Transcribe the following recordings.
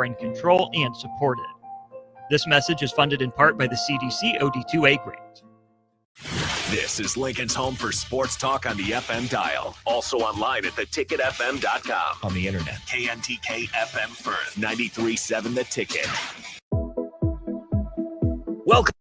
in control and supported. This message is funded in part by the CDC OD2A grant. This is Lincoln's home for sports talk on the FM dial. Also online at theticketfm.com. On the internet, KNTK FM Firth, 93.7 The Ticket. Welcome.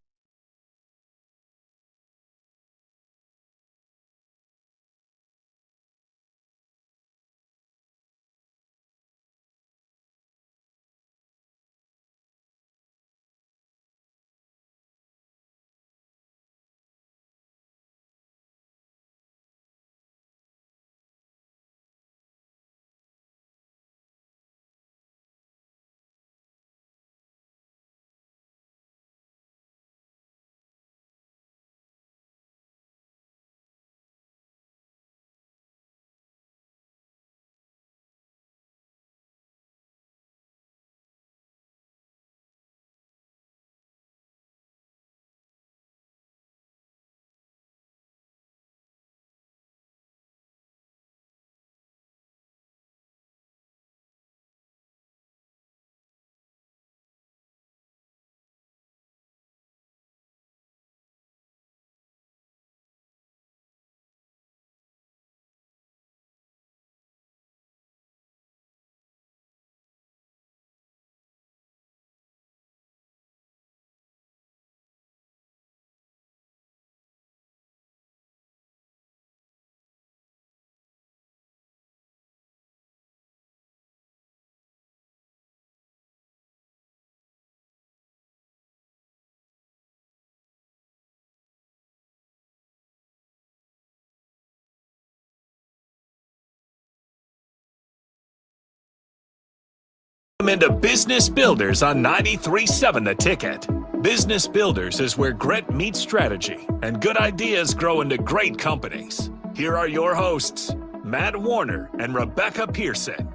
Into Business Builders on 93.7 The Ticket. Business Builders is where grit meets strategy and good ideas grow into great companies. Here are your hosts, Matt Warner and Rebecca Pearson.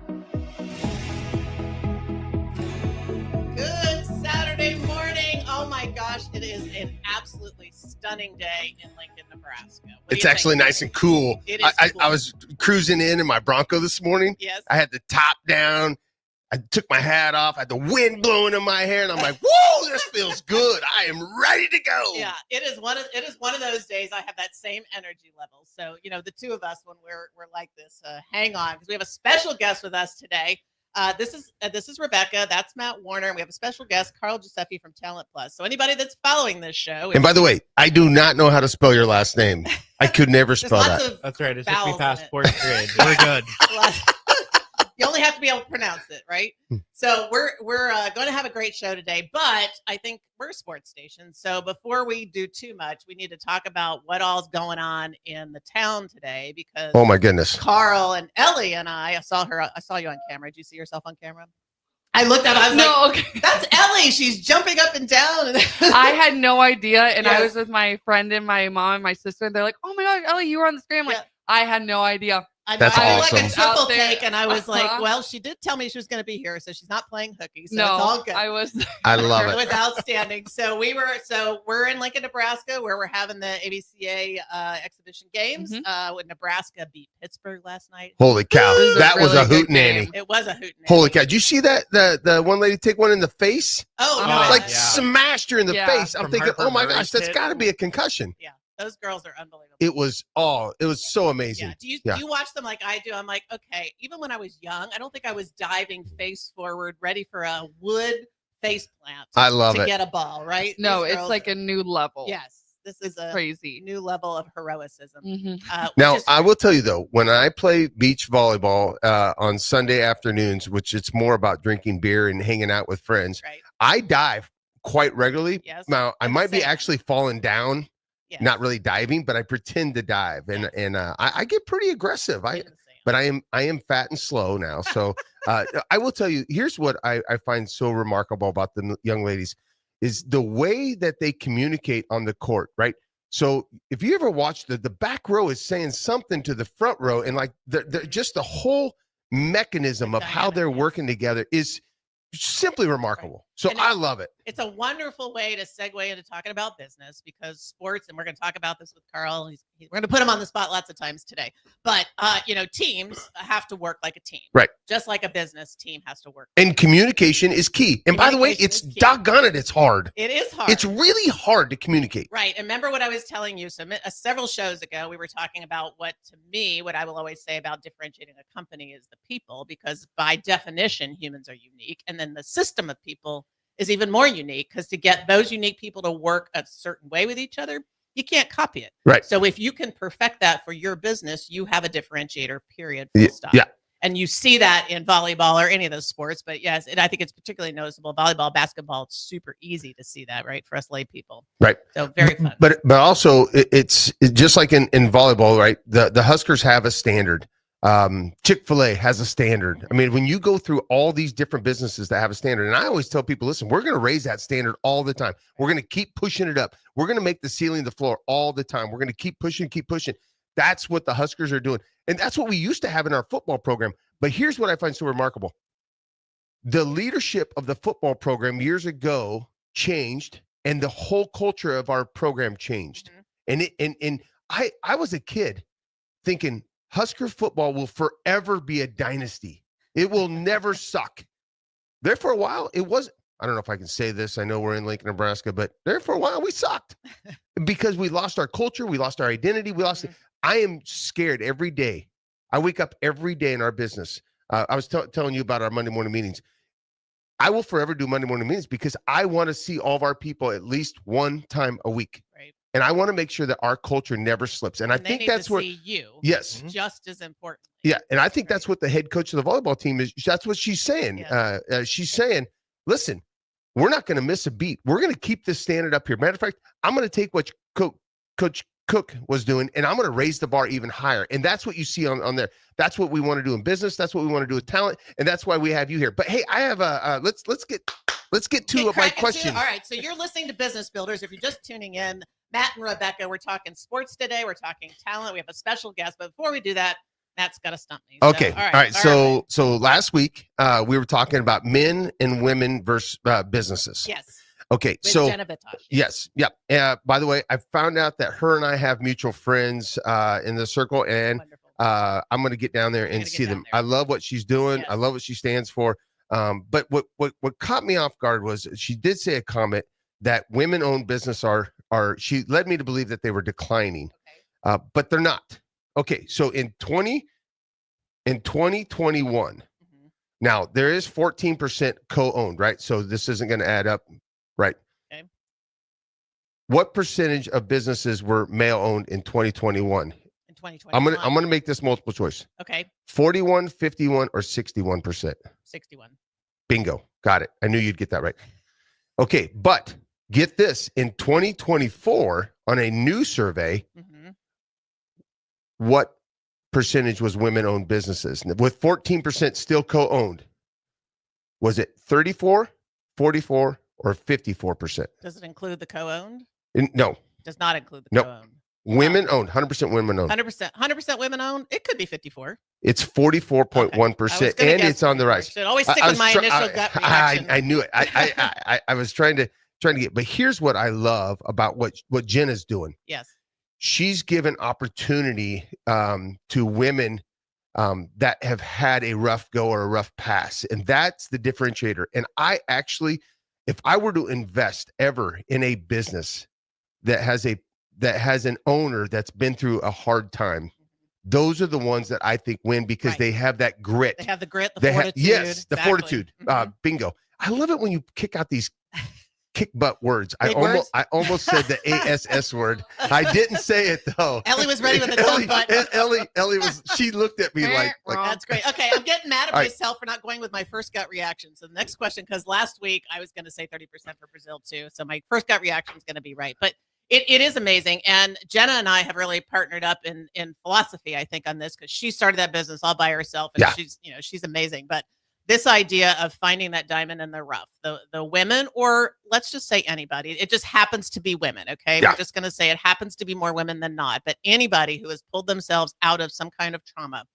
Good Saturday morning. Oh my gosh, it is an absolutely stunning day in Lincoln, Nebraska. It's actually nice and cool. It is cool. I was cruising in my Bronco this morning. Yes. I had the top down. I took my hat off. I had the wind blowing in my hair, and I'm like, "Whoa, this feels good. I am ready to go." Yeah, it is one of those days. I have that same energy level. So the two of us, when we're like this, hang on, because we have a special guest with us today. This is Rebecca. That's Matt Warner, and we have a special guest, Karl Giuseffi from Talent Plus. So anybody that's following this show, and by the way, I do not know how to spell your last name. I could never spell that. That's right. It took me past fourth grade. We're good. You only have to be able to pronounce it, right? So we're going to have a great show today, but I think we're a sports station. So before we do too much, we need to talk about what all's going on in the town today, because oh my goodness, Karl and Ellie and I saw you on camera. Did you see yourself on camera? I looked up. I was okay. That's Ellie. She's jumping up and down. I had no idea, and yes. I was with my friend and my mom and my sister, and they're like, "Oh my gosh, Ellie, you were on the screen." I'm like, I had no idea. That's I awesome. like a triple take, and I was like, well, she did tell me she was going to be here, so she's not playing hooky, so no, it's all good. I love it. It was outstanding. So we're in Lincoln, Nebraska, where we're having the ABCA exhibition games. When Nebraska beat Pittsburgh last night. Holy cow. That was a hootenanny. It was a hootenanny. Holy cow. Did you see that? The one lady take one in the face? Oh, no. Like smashed her in the face. I'm thinking, Harper oh my Murray's gosh, that's hit. got to be a concussion. Yeah. Those girls are unbelievable. It was so amazing. Yeah. Do you watch them like I do? I'm like, okay, even when I was young, I don't think I was diving face forward, ready for a wood face plant. I love to it. get a ball, right? No, it's like a new level. Yes. This is a crazy new level of heroicism. Now, I will tell you, though, when I play beach volleyball on Sunday afternoons, which it's more about drinking beer and hanging out with friends, right. I dive quite regularly. Yes. Now, I might be actually falling down. Yes. Not really diving, but I pretend to dive, and I get pretty aggressive. But I am fat and slow now. So I will tell you, here's what I find so remarkable about the young ladies is the way that they communicate on the court, right? So if you ever watch the back row is saying something to the front row, and like they're just the whole mechanism of how they're working together is simply remarkable. So And I love it. It's a wonderful way to segue into talking about business because sports, and we're going to talk about this with Karl. We're going to put him on the spot lots of times today. But, teams have to work like a team. Right. Just like a business team has to work. And communication is key. And by the way, it's doggone it, it's hard. It is hard. It's really hard to communicate. Right. And remember what I was telling you. So several shows ago, we were talking about what I will always say about differentiating a company is the people, because by definition, humans are unique. And then the system of people is even more unique, because to get those unique people to work a certain way with each other, you can't copy it. Right. So if you can perfect that for your business, you have a differentiator, period. Full stop. Yeah. And you see that in volleyball or any of those sports. But yes, I think it's particularly noticeable. Volleyball, basketball, it's super easy to see that, right? For us lay people. Right. So very fun. But also it's just like in volleyball, right? The Huskers have a standard. Chick-fil-A has a standard. I mean, when you go through all these different businesses that have a standard, and I always tell people, listen, we're going to raise that standard all the time. We're going to keep pushing it up. We're going to make the ceiling the floor all the time. We're going to keep pushing. That's what the Huskers are doing. And that's what we used to have in our football program. But here's what I find so remarkable. The leadership of the football program years ago changed, and the whole culture of our program changed. Mm-hmm. And I was a kid thinking, Husker football will forever be a dynasty. It will never suck. There for a while, it wasn't. I don't know if I can say this. I know we're in Lincoln, Nebraska, but there for a while, we sucked because we lost our culture. We lost our identity. We lost it. I am scared every day. I wake up every day in our business. I was telling you about our Monday morning meetings. I will forever do Monday morning meetings because I want to see all of our people at least one time a week. Right. And I want to make sure that our culture never slips. And I think that's where yes, just as important. Yeah. And I think that's what the head coach of the volleyball team is. That's what she's saying. Yeah. She's saying, listen, we're not going to miss a beat. We're going to keep this standard up here. Matter of fact, I'm going to take what Coach Cook was doing, and I'm going to raise the bar even higher. And that's what you see on there. That's what we want to do in business. That's what we want to do with talent. And that's why we have you here. But hey, I have let's get to my question. All right. So you're listening to Business Builders. If you're just tuning in, Matt and Rebecca, we're talking sports today. We're talking talent. We have a special guest. But before we do that, Matt's got to stump me. Okay. All right. So last week we were talking about men and women versus businesses. Yes. Okay. With so Jenna Vitosh. Yes. Yep. By the way, I found out that her and I have mutual friends in the circle, and I'm going to get down there and see them. I love what she's doing. Yes. I love what she stands for. But what caught me off guard was she did say a comment that women-owned business are she led me to believe that they were declining, but they're not. Okay, so in 2021, now there is 14% co-owned, right? So this isn't going to add up, right? Okay. What percentage of businesses were male-owned in 2021? In 2021, I'm gonna make this multiple choice. Okay. 41, 51, or 61%. 61. Bingo. Got it. I knew you'd get that right. Okay, but get this. In 2024, on a new survey, what percentage was women-owned businesses? With 14% still co-owned, was it 34, 44, or 54%? Does it include the co-owned? No. Does not include the co-owned. Women-owned, 100% women-owned. 100% women-owned? It could be 54. It's 44.1%, and it's on the rise. Should always stick with my initial gut reaction. I knew it. I was trying to get, but here's what I love about what Jen is doing. Yes. She's given opportunity to women that have had a rough go or a rough pass. And that's the differentiator. And I actually, if I were to invest ever in a business that has an owner that's been through a hard time, those are the ones that I think win because they have that grit. They have the grit, the fortitude. Yes, the fortitude. Bingo. I love it when you kick out these kick butt words. I almost said the ASS word. I didn't say it though. Ellie was ready with the tongue button. Ellie she looked at me like that's great. Okay, I'm getting mad at myself for not going with my first gut reaction. So the next question, because last week I was going to say 30% for Brazil too. So my first gut reaction is going to be right. But it is amazing. And Jenna and I have really partnered up in philosophy, I think, on this, because she started that business all by herself, and she's amazing. But this idea of finding that diamond in the rough, the women, or let's just say anybody, it just happens to be women. Okay. Yeah. We're just going to say it happens to be more women than not, but anybody who has pulled themselves out of some kind of trauma,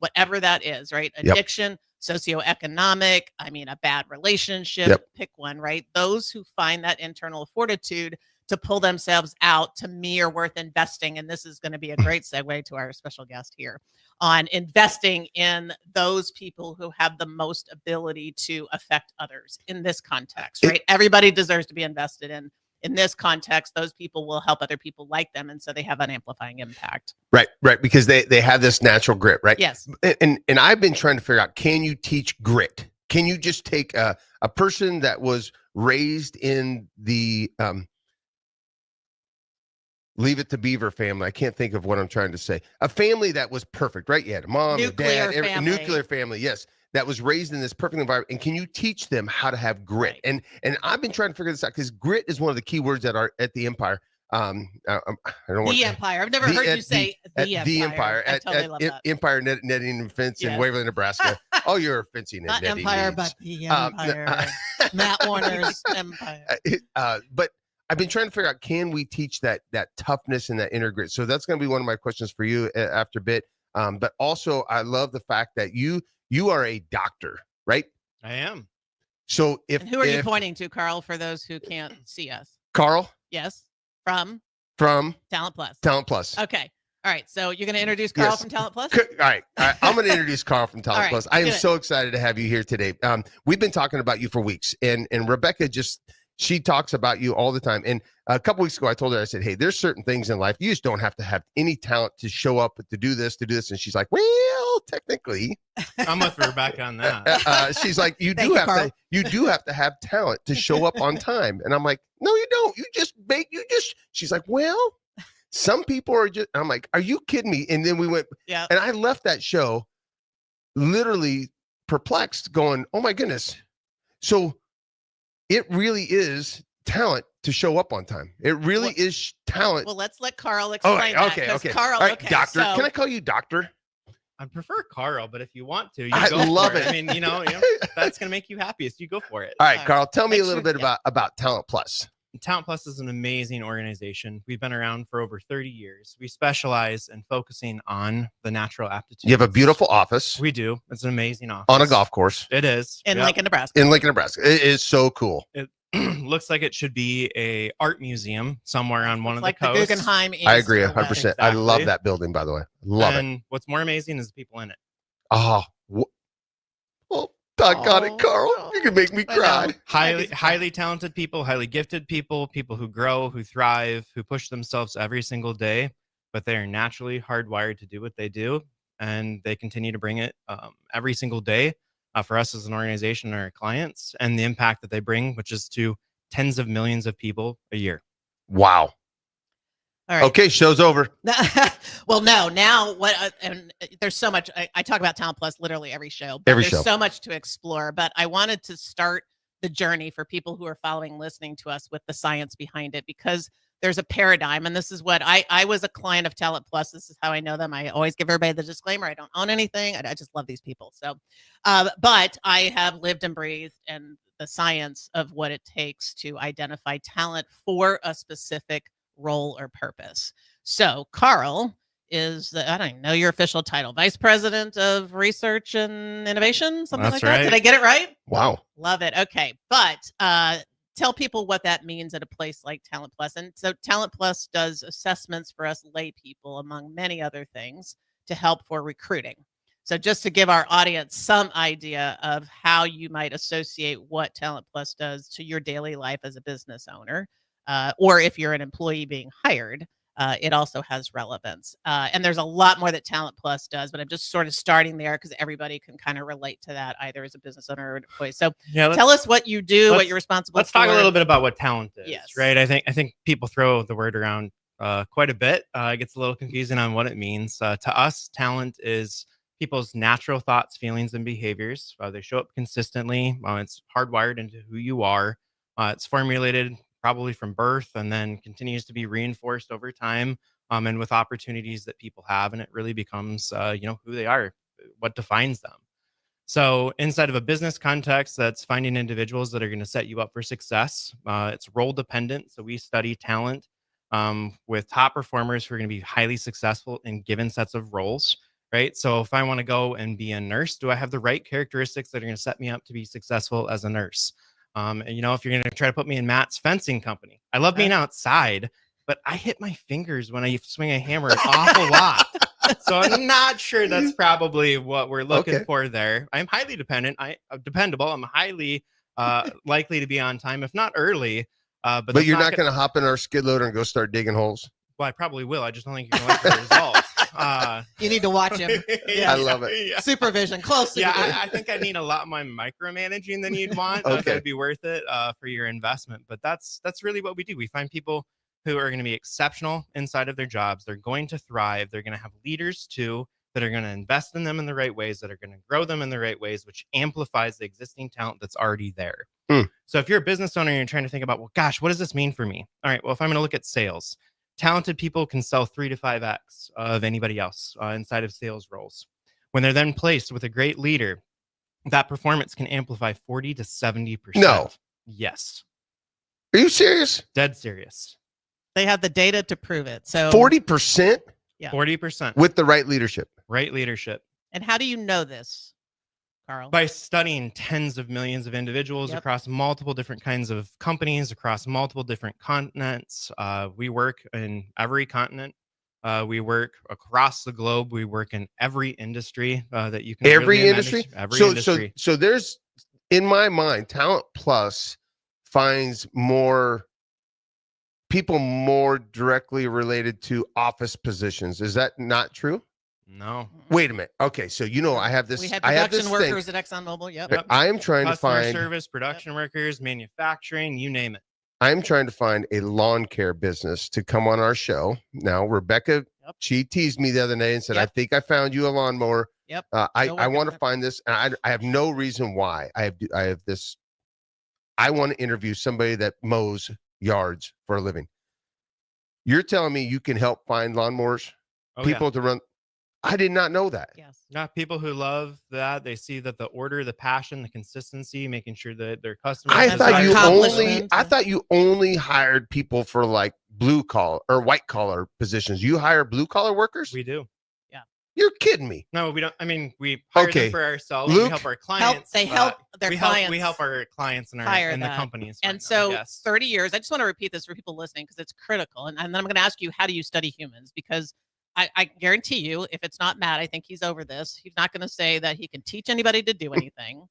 whatever that is, right? Yep. Addiction, socioeconomic, I mean, a bad relationship, pick one, right? Those who find that internal fortitude to pull themselves out, to me, are worth investing. And this is going to be a great segue to our special guest here on investing in those people who have the most ability to affect others in this context, right? Everybody deserves to be invested in. In this context, those people will help other people like them, and so they have an amplifying impact. Right, because they have this natural grit, right? Yes. And I've been trying to figure out, can you teach grit? Can you just take a person that was raised in the Leave It to Beaver family? I can't think of what I'm trying to say. A family that was perfect, right? You had a mom, a dad, a nuclear family, yes, that was raised in this perfect environment. And can you teach them how to have grit? Right. And I've been trying to figure this out, because grit is one of the key words that are at the Empire. I don't want The Empire. I've never heard you say the Empire. I totally love that. Empire Netting and Fence in Waverly, Nebraska. Oh, you're fencing and Not netting. Empire, needs. but the Empire. Matt Warner's Empire. But I've been trying to figure out, can we teach that toughness and that inner grit? So that's going to be one of my questions for you after a bit. But also, I love the fact that you are a doctor, right? I am. So and who are you pointing to, Karl, for those who can't see us? Karl? Yes. From Talent Plus. Talent Plus. Okay. All right. So you're going to introduce Karl from Talent Plus? All right. I'm going to introduce Karl from Talent Plus. I am so excited to have you here today. We've been talking about you for weeks, and Rebecca she talks about you all the time. And a couple weeks ago, I told her, I said, hey, there's certain things in life, you just don't have to have any talent to show up to do this. And she's like, well, technically. I'm with Rebecca on that. She's like, you do have to have talent to show up on time. And I'm like, no, you don't. She's like, well, some people are just, I'm like, are you kidding me? And then we went, and I left that show literally perplexed, going, oh my goodness. So it really is talent to show up on time. It really is talent. Well, let's let Karl explain that. Okay. Karl, all right, doctor. Can I call you doctor? I prefer Karl, but if you want to, I love it. I mean, that's going to make you happy, so you go for it. All right, Karl, tell me a little bit about Talent Plus. Talent Plus is an amazing organization. We've been around for over 30 years. We specialize in focusing on the natural aptitudes. You have a beautiful office. We do. It's an amazing office. On a golf course. It is. In Lincoln, Nebraska. It is so cool. It looks like it should be a art museum somewhere on one of the coasts. Like the Guggenheim. I agree 100%. Exactly. I love that building, by the way. Love it. And what's more amazing is the people in it. Oh, doggone it, Karl. You can make me cry. Highly talented people, highly gifted people who grow, who thrive, who push themselves every single day, but they are naturally hardwired to do what they do. And they continue to bring it every single day for us as an organization and our clients, and the impact that they bring, which is to tens of millions of people a year. Wow. All right. Okay, show's over. Well, no. Now, and there's so much. I talk about Talent Plus literally every show. There's so much to explore. But I wanted to start the journey for people who are listening to us with the science behind it, because there's a paradigm, and this is what I was a client of Talent Plus. This is how I know them. I always give everybody the disclaimer: I don't own anything. I just love these people. So, but I have lived and breathed and the science of what it takes to identify talent for a specific role or purpose. So Karl is I don't even know your official title, Vice President of Research and Innovation, something like that. Did I get it right? Wow. Love it. Okay. But tell people what that means at a place like Talent Plus. And so Talent Plus does assessments for us lay people, among many other things, to help for recruiting. So just to give our audience some idea of how you might associate what Talent Plus does to your daily life as a business owner, or if you're an employee being hired, it also has relevance. And there's a lot more that Talent Plus does, but I'm just sort of starting there because everybody can kind of relate to that, either as a business owner or an employee. So tell us what you do, what you're responsible for. Let's talk a little bit about what talent is, yes. Right? I think people throw the word around quite a bit. It gets a little confusing on what it means. To us, talent is people's natural thoughts, feelings, and behaviors. They show up consistently. It's hardwired into who you are. It's formulated probably from birth and then continues to be reinforced over time, and with opportunities that people have. And it really becomes, who they are, what defines them. So inside of a business context, that's finding individuals that are going to set you up for success. It's role dependent. So we study talent with top performers who are going to be highly successful in given sets of roles. right? So if I want to go and be a nurse, do I have the right characteristics that are going to set me up to be successful as a nurse? And, if you're going to try to put me in Matt's fencing company, I love being outside, but I hit my fingers when I swing a hammer an awful lot. So I'm not sure that's probably what we're looking for there. I'm highly dependable. I'm highly likely to be on time, if not early. But you're not going to hop in our skid loader and go start digging holes? Well, I probably will. I just don't think you're going to like the result. You need to watch him. Yeah. I love it. Yeah. Supervision, close supervision. Yeah, I think I need a lot more micromanaging than you'd want. That'd be worth it for your investment. But that's really what we do. We find people who are going to be exceptional inside of their jobs. They're going to thrive. They're going to have leaders too that are going to invest in them in the right ways, that are going to grow them in the right ways, which amplifies the existing talent that's already there. So if you're a business owner and you're trying to think about, well, gosh, what does this mean for me? All right, well, if I'm going to look at sales, talented people can sell 3 to 5x of anybody else inside of sales roles. When they're then placed with a great leader, that performance can amplify 40 to 70%. No. Yes. Are you serious? Dead serious. They have the data to prove it. So 40%? Yeah. 40%. With the right leadership. Right leadership. And how do you know this, Karl? By studying tens of millions of individuals across multiple different kinds of companies, across multiple different continents. We work in every continent. We work across the globe. We work in every industry that you can. Every industry? Every industry. So there's, in my mind, Talent Plus finds more people more directly related to office positions. Is that not true? No. Wait a minute. Okay, so I have this. We had I have production this workers at ExxonMobil. Yep. I am trying to find service, production workers, manufacturing, you name it. I'm trying to find a lawn care business to come on our show. Now, Rebecca, she teased me the other day and said, I think I found you a lawnmower. Yep. I want to find this. And I have no reason why. I have this. I want to interview somebody that mows yards for a living. You're telling me you can help find lawnmowers? People to run. I did not know that. Yes. Not people who love that. They see that the order, the passion, the consistency, making sure that their customers. I thought you only hired people for like blue collar or white collar positions. You hire blue collar workers? We do. Yeah. You're kidding me. No, we don't. I mean, we hire them for ourselves. Luke, we help our clients. They help their clients. We help our clients and the companies. And so 30 years, I just want to repeat this for people listening because it's critical. And then I'm going to ask you, how do you study humans? Because I guarantee you, if it's not Matt, I think he's over this. He's not going to say that he can teach anybody to do anything,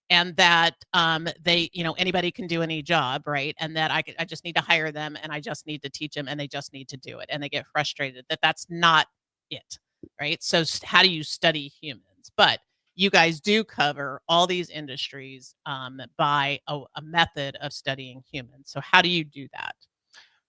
and that anybody can do any job, right? And that I just need to hire them, and I just need to teach them, and they just need to do it, and they get frustrated. That's not it, right? So how do you study humans? But you guys do cover all these industries by a method of studying humans. So how do you do that?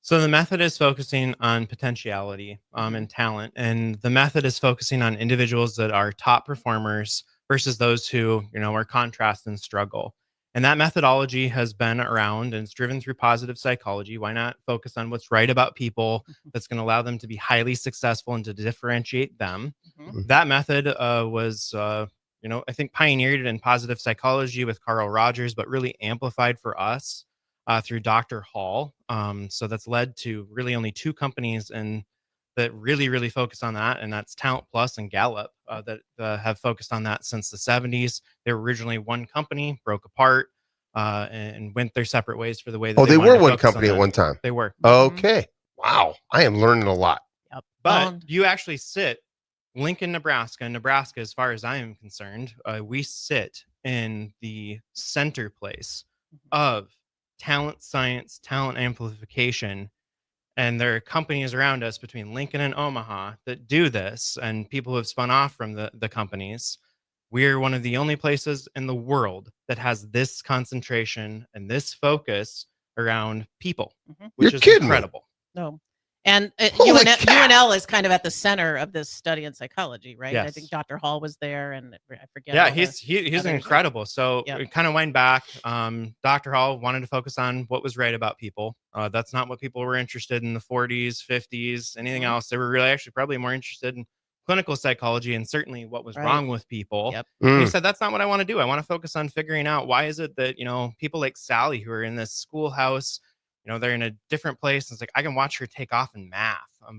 So the method is focusing on potentiality and talent, and the method is focusing on individuals that are top performers versus those who, are contrast and struggle. And that methodology has been around and it's driven through positive psychology. Why not focus on what's right about people that's going to allow them to be highly successful and to differentiate them? That method was, I think pioneered in positive psychology with Karl Rogers, but really amplified for us through Dr. Hall. So that's led to really only 2 companies and that really, really focus on that. And that's Talent Plus and Gallup that have focused on that since the 70s. They were originally one company, broke apart and went their separate ways for the way that they were one company at one time. They were. Okay. Wow. I am learning a lot. Yep. But you actually sit Lincoln, Nebraska, as far as I am concerned, we sit in the center place of talent science, talent amplification. And there are companies around us between Lincoln and Omaha that do this, and people who have spun off from the companies. We're one of the only places in the world that has this concentration and this focus around people, which is incredible. No. And UNL is kind of at the center of this study in psychology, right? Yes. I think Dr. Hall was there, and I forget. Yeah, he's incredible. So we kind of wind back. Dr. Hall wanted to focus on what was right about people. That's not what people were interested in the 40s, 50s, anything else. They were really actually probably more interested in clinical psychology and certainly what was wrong with people. Yep. He said, that's not what I want to do. I want to focus on figuring out why is it that, people like Sally who are in this schoolhouse, they're in a different place. And it's like, I can watch her take off in math.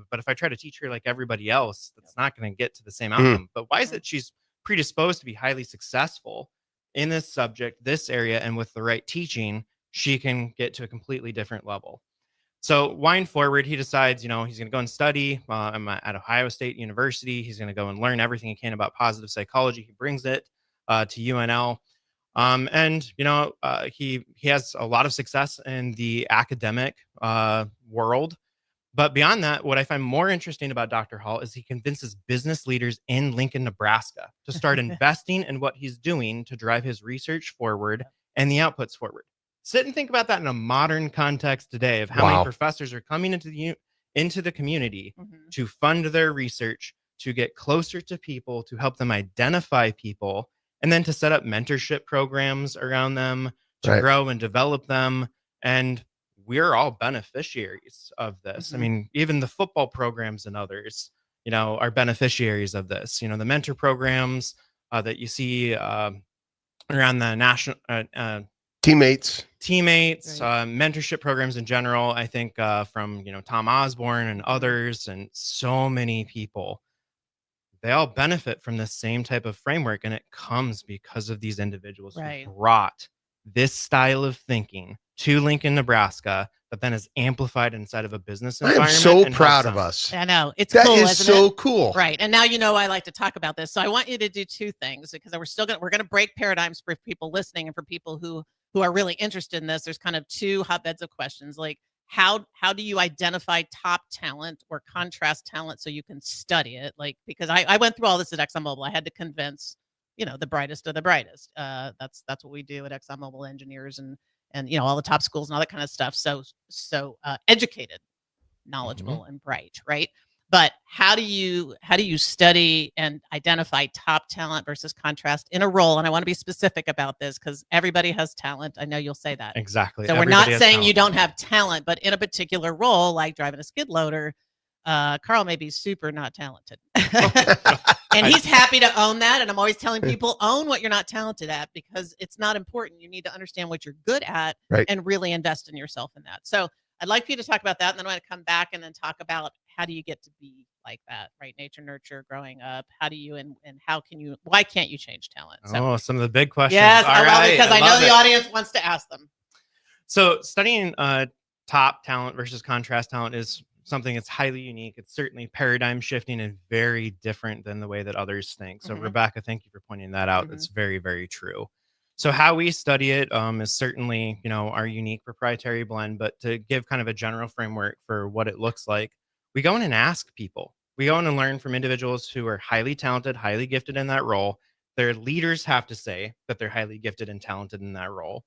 But if I try to teach her like everybody else, that's not going to get to the same outcome. But why is it she's predisposed to be highly successful in this subject, this area, and with the right teaching, she can get to a completely different level. So wind forward, he decides, he's going to go and study at Ohio State University. He's going to go and learn everything he can about positive psychology. He brings it to UNL. He has a lot of success in the academic world. But beyond that, what I find more interesting about Dr. Hall is he convinces business leaders in Lincoln, Nebraska to start investing in what he's doing to drive his research forward and the outputs forward. Sit and think about that in a modern context today of how many professors are coming into the community to fund their research, to get closer to people, to help them identify people, and then to set up mentorship programs around them, to grow and develop them. And we're all beneficiaries of this. I mean, even the football programs and others, are beneficiaries of this. The mentor programs that you see around the national teammates, mentorship programs in general. I think from Tom Osborne and others, and so many people, they all benefit from the same type of framework, and it comes because of these individuals who brought this style of thinking to Lincoln, Nebraska, but then is amplified inside of a business environment. I am so proud of us. I know. It's that cool, is isn't so it? cool. Right. And now I like to talk about this. So I want you to do two things, because we're gonna break paradigms for people listening and for people who are really interested in this. There's kind of two hotbeds of questions, like how do you identify top talent or contrast talent so you can study it? Like, because I went through all this at ExxonMobil. I had to convince, the brightest of the brightest. That's what we do at ExxonMobil, engineers and all the top schools and all that kind of stuff. So educated, knowledgeable, and bright, right? But how do you study and identify top talent versus contrast in a role? And I want to be specific about this because everybody has talent. I know you'll say that. Exactly. So we're not saying you don't have talent, but in a particular role, like driving a skid loader, Karl may be super not talented. And he's happy to own that. And I'm always telling people, own what you're not talented at, because it's not important. You need to understand what you're good at and really invest in yourself in that. So I'd like for you to talk about that. And then I'm going to come back and then talk about how do you get to be like that, right? Nature, nurture, growing up. How do you, and how can you, why can't you change talent? So, some of the big questions. Yes, I love it, because I know the audience wants to ask them. So studying top talent versus contrast talent is something that's highly unique. It's certainly paradigm shifting and very different than the way that others think. So Rebecca, thank you for pointing that out. That's very, very true. So how we study it is certainly, our unique proprietary blend, but to give kind of a general framework for what it looks like, we go in and ask people. We go in and learn from individuals who are highly talented, highly gifted in that role. Their leaders have to say that they're highly gifted and talented in that role.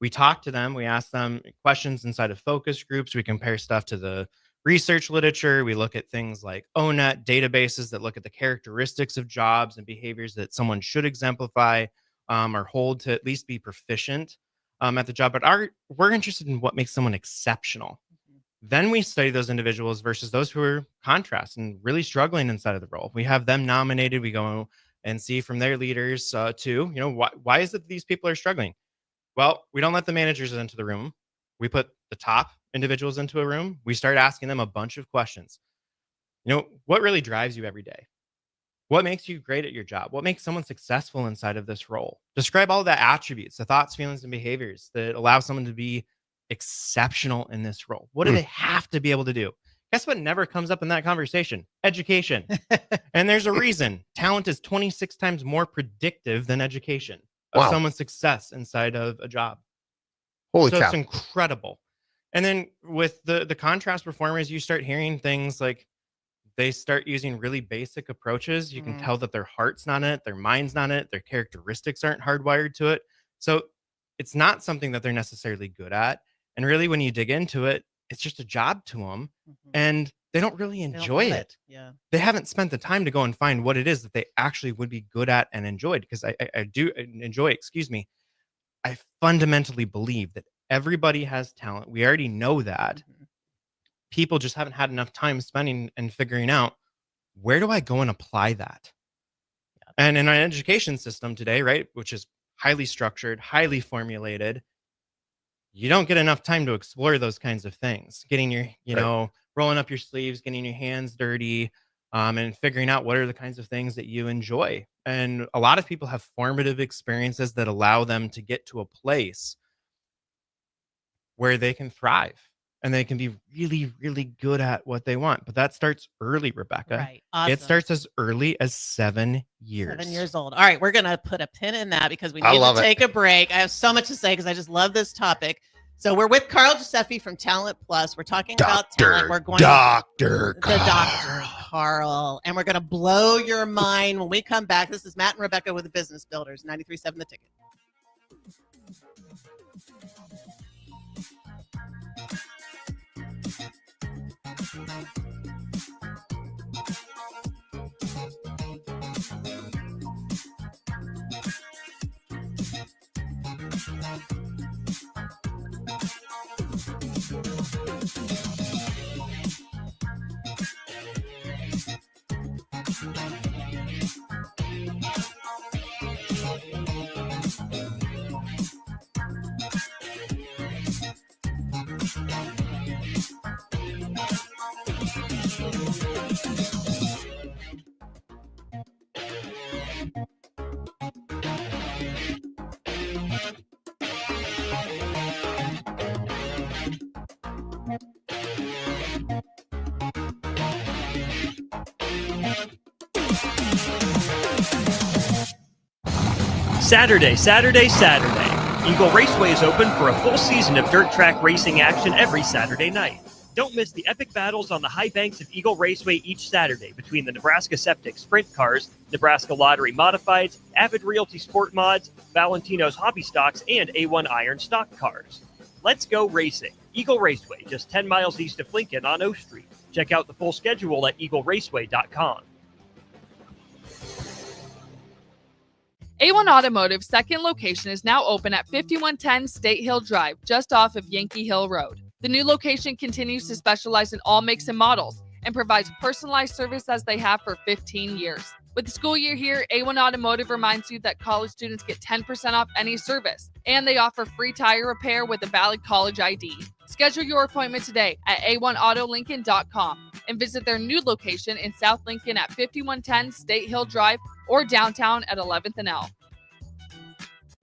We talk to them. We ask them questions inside of focus groups. We compare stuff to the research literature. We look at things like ONET databases that look at the characteristics of jobs and behaviors that someone should exemplify or hold to at least be proficient at the job. But we're interested in what makes someone exceptional. Then we study those individuals versus those who are contrast and really struggling inside of the role. We have them nominated. We go and see from their leaders too, why is it that these people are struggling? Well, we don't let the managers into the room. We put the top individuals into a room. We start asking them a bunch of questions. What really drives you every day? What makes you great at your job? What makes someone successful inside of this role? Describe all the attributes, the thoughts, feelings, and behaviors that allow someone to be exceptional in this role. What do they have to be able to do? Guess what never comes up in that conversation? Education. And there's a reason. Talent is 26 times more predictive than education of someone's success inside of a job. Holy cow. It's incredible. And then with the contrast performers, you start hearing things like they start using really basic approaches. You can tell that their heart's not in it, their mind's not in it, their characteristics aren't hardwired to it. So it's not something that they're necessarily good at. And really, when you dig into it, it's just a job to them. And they don't really enjoy it. Yeah. They haven't spent the time to go and find what it is that they actually would be good at and enjoyed. Because I do enjoy, I fundamentally believe that everybody has talent. We already know that. People just haven't had enough time spending and figuring out, where do I go and apply that? And in our education system today, right, which is highly structured, highly formulated, you don't get enough time to explore those kinds of things. Getting your, rolling up your sleeves, getting your hands dirty, and figuring out what are the kinds of things that you enjoy. And a lot of people have formative experiences that allow them to get to a place where they can thrive and they can be really, really good at what they want. But that starts early, Rebecca. Right. Awesome. It starts as early as 7 years. 7 years old. All right, we're going to put a pin in that because we I need love to it. take a break. I have so much to say because I just love this topic. So we're with Karl Giuseffi from Talent Plus. We're talking about talent. We're going Dr. the Dr. Karl, and we're going to blow your mind when we come back. This is Matt and Rebecca with the Business Builders, 93.7 The Ticket. Saturday. Eagle Raceway is open for a full season of dirt track racing action every Saturday night. Don't miss the epic battles on the high banks of Eagle Raceway each Saturday between the Nebraska Septic Sprint Cars, Nebraska Lottery Modifieds, Avid Realty Sport Mods, Valentino's Hobby Stocks, and A1 Iron Stock Cars. Let's go racing. Eagle Raceway, just 10 miles east of Lincoln on O Street. Check out the full schedule at eagleraceway.com. A1 Automotive's second location is now open at 5110 State Hill Drive, just off of Yankee Hill Road. The new location continues to specialize in all makes and models and provides personalized service as they have for 15 years. With the school year here, A1 Automotive reminds you that college students get 10% off any service, and they offer free tire repair with a valid college ID. Schedule your appointment today at a1autolincoln.com and visit their new location in South Lincoln at 5110 State Hill Drive or downtown at 11th and L.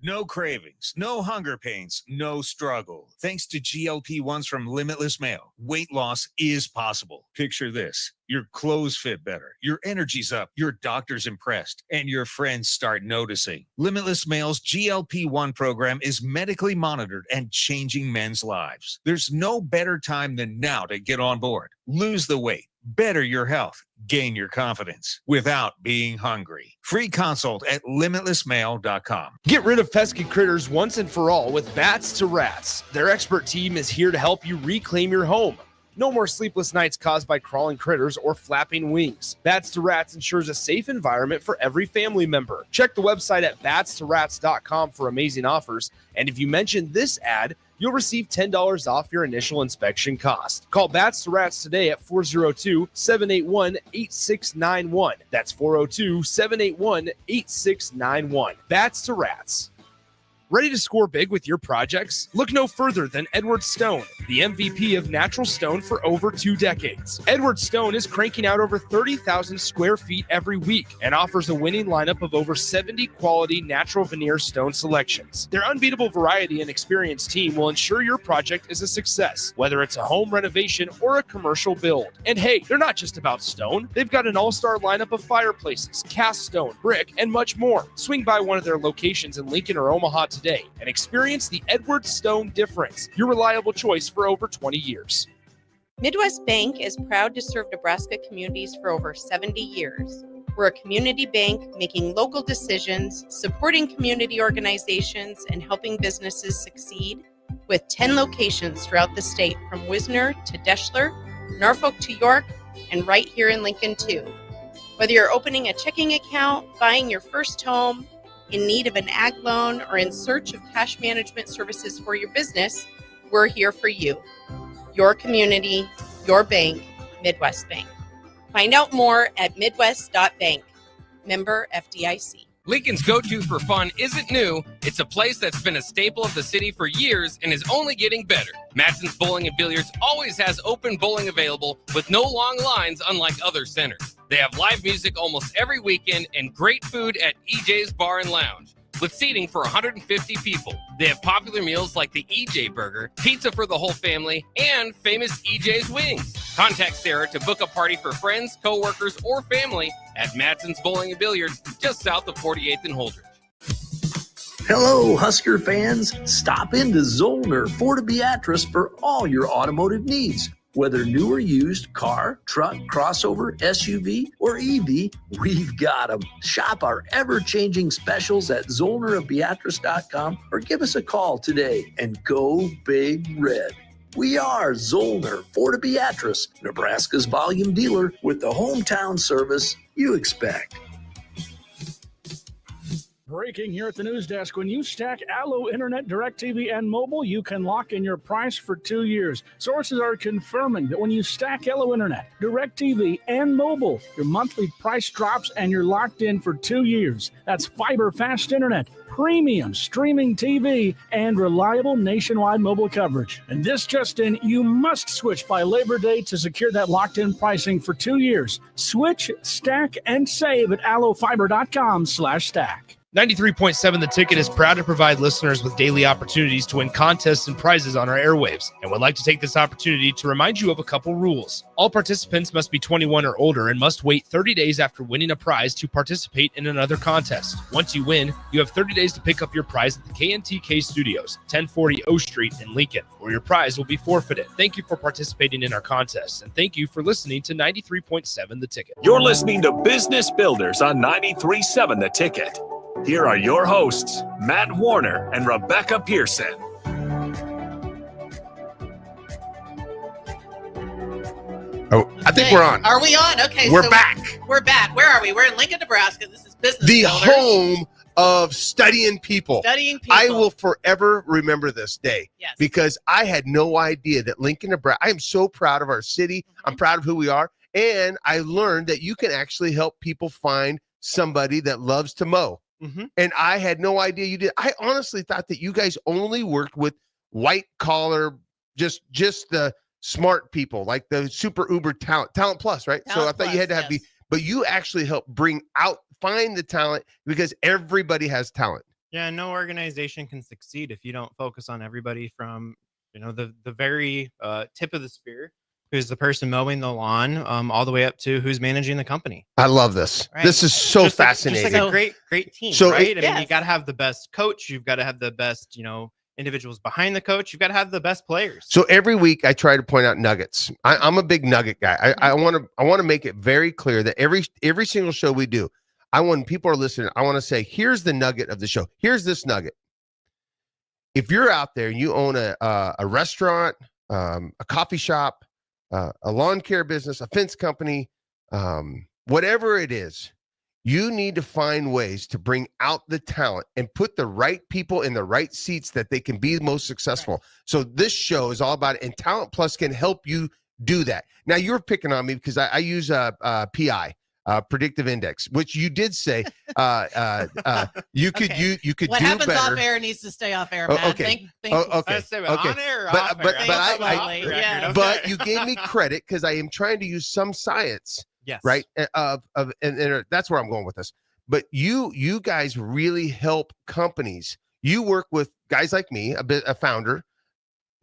No cravings, no hunger pains, no struggle. Thanks to GLP-1s from Limitless Mail, weight loss is possible. Picture this. Your clothes fit better, your energy's up, your doctor's impressed, and your friends start noticing. Limitless Mail's GLP-1 program is medically monitored and changing men's lives. There's no better time than now to get on board. Lose the weight, better your health, gain your confidence without being hungry. Free consult at limitlessmail.com. Get rid of pesky critters once and for all with Bats to Rats. Their expert team is here to help you reclaim your home. No more sleepless nights caused by crawling critters or flapping wings. Bats to Rats ensures a safe environment for every family member. Check the website at batstoRats.com for amazing offers. And if you mention this ad, you'll receive $10 off your initial inspection cost. Call Bats to Rats today at 402-781-8691. That's 402-781-8691. Bats to Rats. Ready to score big with your projects? Look no further than Edward Stone, the MVP of natural stone for over 2 decades. Edward Stone is cranking out over 30,000 square feet every week and offers a winning lineup of over 70 quality natural veneer stone selections. Their unbeatable variety and experienced team will ensure your project is a success, whether it's a home renovation or a commercial build. And hey, they're not just about stone. They've got an all-star lineup of fireplaces, cast stone, brick, and much more. Swing by one of their locations in Lincoln or Omaha today and experience the Edward Stone difference, your reliable choice for over 20 years. Midwest Bank is proud to serve Nebraska communities for over 70 years. We're a community bank making local decisions, supporting community organizations, and helping businesses succeed with 10 locations throughout the state, from Wisner to Deschler, Norfolk to York, and right here in Lincoln too. Whether you're opening a checking account, buying your first home, in need of an ag loan, or in search of cash management services for your business, we're here for you. Your community, your bank, Midwest Bank. Find out more at midwest.bank. Member FDIC. Lincoln's go-to for fun isn't new. It's a place that's been a staple of the city for years and is only getting better. Madsen's Bowling and Billiards always has open bowling available with no long lines, unlike other centers. They have live music almost every weekend and great food at EJ's Bar and Lounge, with seating for 150 people. They have popular meals like the EJ Burger, pizza for the whole family, and famous EJ's Wings. Contact Sarah to book a party for friends, coworkers, or family at Madsen's Bowling and Billiards, just south of 48th and Holdridge. Hello, Husker fans. Stop into Zollner Ford Beatrice for all your automotive needs. Whether new or used, car, truck, crossover, SUV, or EV, we've got them. Shop our ever-changing specials at ZollnerofBeatrice.com or give us a call today and go Big Red. We are Zollner Ford Beatrice, Nebraska's volume dealer with the hometown service you expect. Breaking here at the news desk. When you stack Allo Internet, DirecTV, and mobile, you can lock in your price for 2 years. Sources are confirming that when you stack Allo Internet, DirecTV, and mobile, your monthly price drops and you're locked in for 2 years. That's fiber fast internet, premium streaming TV, and reliable nationwide mobile coverage. And this just in, you must switch by Labor Day to secure that locked-in pricing for 2 years. Switch, stack, and save at allofiber.com/stack. 93.7 The Ticket is proud to provide listeners with daily opportunities to win contests and prizes on our airwaves, and would like to take this opportunity to remind you of a couple rules. All participants must be 21 or older and must wait 30 days after winning a prize to participate in another contest. Once you win, you have 30 days to pick up your prize at the KNTK Studios, 1040 O Street in Lincoln, or your prize will be forfeited. Thank you for participating in our contest, and thank you for listening to 93.7 The Ticket. You're listening to Business Builders on 93.7 The Ticket. Here are your hosts, Matt Warner and Rebecca Pearson. Oh, I think we're on. Are we on? Okay. We're back. We're back. Where are we? We're in Lincoln, Nebraska. This is Business The Builders. home of studying people. Studying people. I will forever remember this day. Yes. Because I had no idea that Lincoln, Nebraska, I am so proud of our city. Mm-hmm. I'm proud of who we are. And I learned that you can actually help people find somebody that loves to mow. Mm-hmm. And I had no idea you did. I honestly thought that you guys only worked with white collar, just the smart people, like the super uber talent plus, right? So I thought you had to have but you actually help find the talent, because everybody has talent. Yeah, no organization can succeed if you don't focus on everybody from, the very tip of the spear, who's the person mowing the lawn, all the way up to who's managing the company. I love this. Right. This is so Just fascinating. like a great team, So right? yes. You got to have the best coach. You've got to have the best, individuals behind the coach. You've got to have the best players. So every week I try to point out nuggets. I'm a big nugget guy. I want to make it very clear that every single show we do, when people are listening, I want to say, here's the nugget of the show. Here's this nugget. If you're out there and you own a restaurant, a coffee shop, a lawn care business, a fence company, whatever it is, you need to find ways to bring out the talent and put the right people in the right seats that they can be most successful. Right. So this show is all about it, and Talent Plus can help you do that. Now, you're picking on me because I use PI, predictive index, which you did say you could okay. you could what do happens better. off air needs to stay off air, Matt. Okay. Thank Okay. Okay. On air or But- off but- air? but I- But you gave me credit because I am trying to use some science. Yes. Right. And that's where I'm going with this. But you guys really help companies. You work with guys like me, a founder,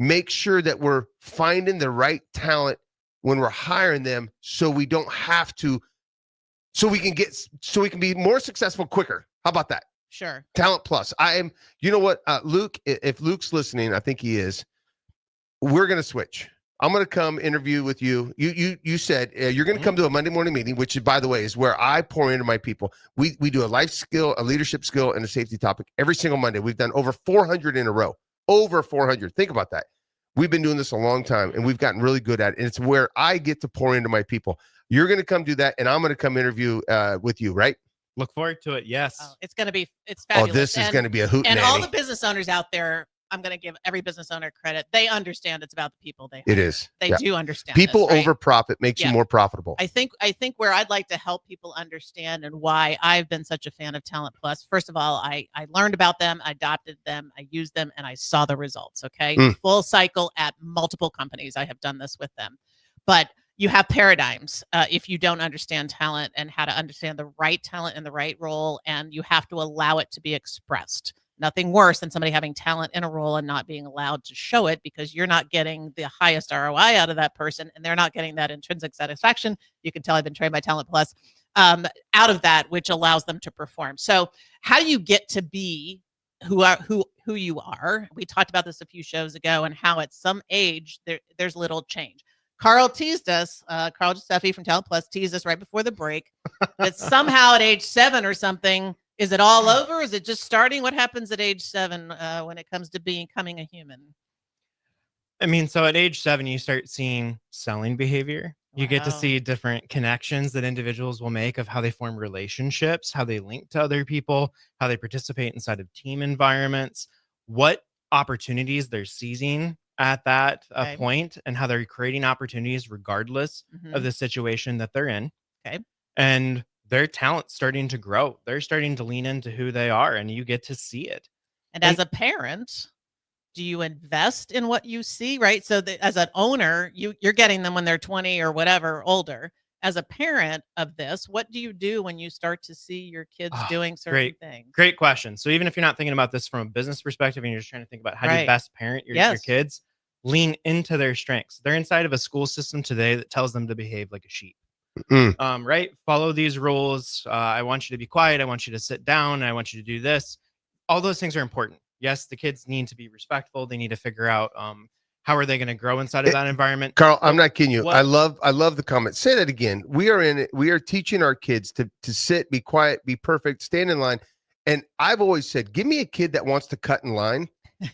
make sure that we're finding the right talent when we're hiring them, so we don't have to, so we can be more successful quicker. How about that? Sure. Talent Plus. You know what, Luke, if Luke's listening, I think he is, we're going to switch. I'm going to come interview with you. You said you're going to come to a Monday morning meeting, which, by the way, is where I pour into my people. We do a life skill, a leadership skill, and a safety topic every single Monday. We've done over 400 in a row. Over 400. Think about that. We've been doing this a long time, and we've gotten really good at it. And it's where I get to pour into my people. You're going to come do that, and I'm going to come interview with you, right? Look forward to it. Yes. It's going to be, it's fabulous. Oh, this is going to be a hoot. And all the business owners out there, I'm going to give every business owner credit. They understand it's about the people they It hire. is. They Yeah. do understand People this, right? over profit makes you Yeah. more profitable. I think where I'd like to help people understand and why I've been such a fan of Talent Plus. First of all, I learned about them, I adopted them, I used them, and I saw the results. Okay. Full cycle at multiple companies. I have done this with them. But you have paradigms if you don't understand talent and how to understand the right talent in the right role, and you have to allow it to be expressed. Nothing worse than somebody having talent in a role and not being allowed to show it because you're not getting the highest ROI out of that person and they're not getting that intrinsic satisfaction. You can tell I've been trained by Talent Plus out of that, which allows them to perform. So how do you get to be who you are? We talked about this a few shows ago and how at some age there's little change. Karl teased us, Karl Giuseffi from Talent Plus teased us right before the break that somehow at age 7 or something, is it all over? Is it just starting? What happens at age 7 when it comes to becoming a human? I mean, so at age 7, you start seeing selling behavior. You get to Wow. see different connections that individuals will make of how they form relationships, how they link to other people, how they participate inside of team environments, what opportunities they're seizing at that Okay. point, and how they're creating opportunities regardless of Mhm. the situation that they're in. Okay. And their talent's starting to grow. They're starting to lean into who they are, and you get to see it. And as a parent, do you invest in what you see, right? So that as an owner, you're getting them when they're 20 or whatever older. As a parent of this, what do you do when you start to see your kids doing certain things? Great question. So even if you're not thinking about this from a business perspective and you're just trying to think about how do you Right. best parent your Yes. kids, lean into their strengths. They're inside of a school system today that tells them to behave like a sheep. Right? Follow these rules. I want you to be quiet. I want you to sit down. I want you to do this. All those things are important. Yes, the kids need to be respectful. They need to figure out how are they going to grow inside of that environment. Karl, I'm not kidding you. what- I love the comment. Say that again. We are teaching our kids to sit, be quiet, be perfect, stand in line. And I've always said, give me a kid that wants to cut in line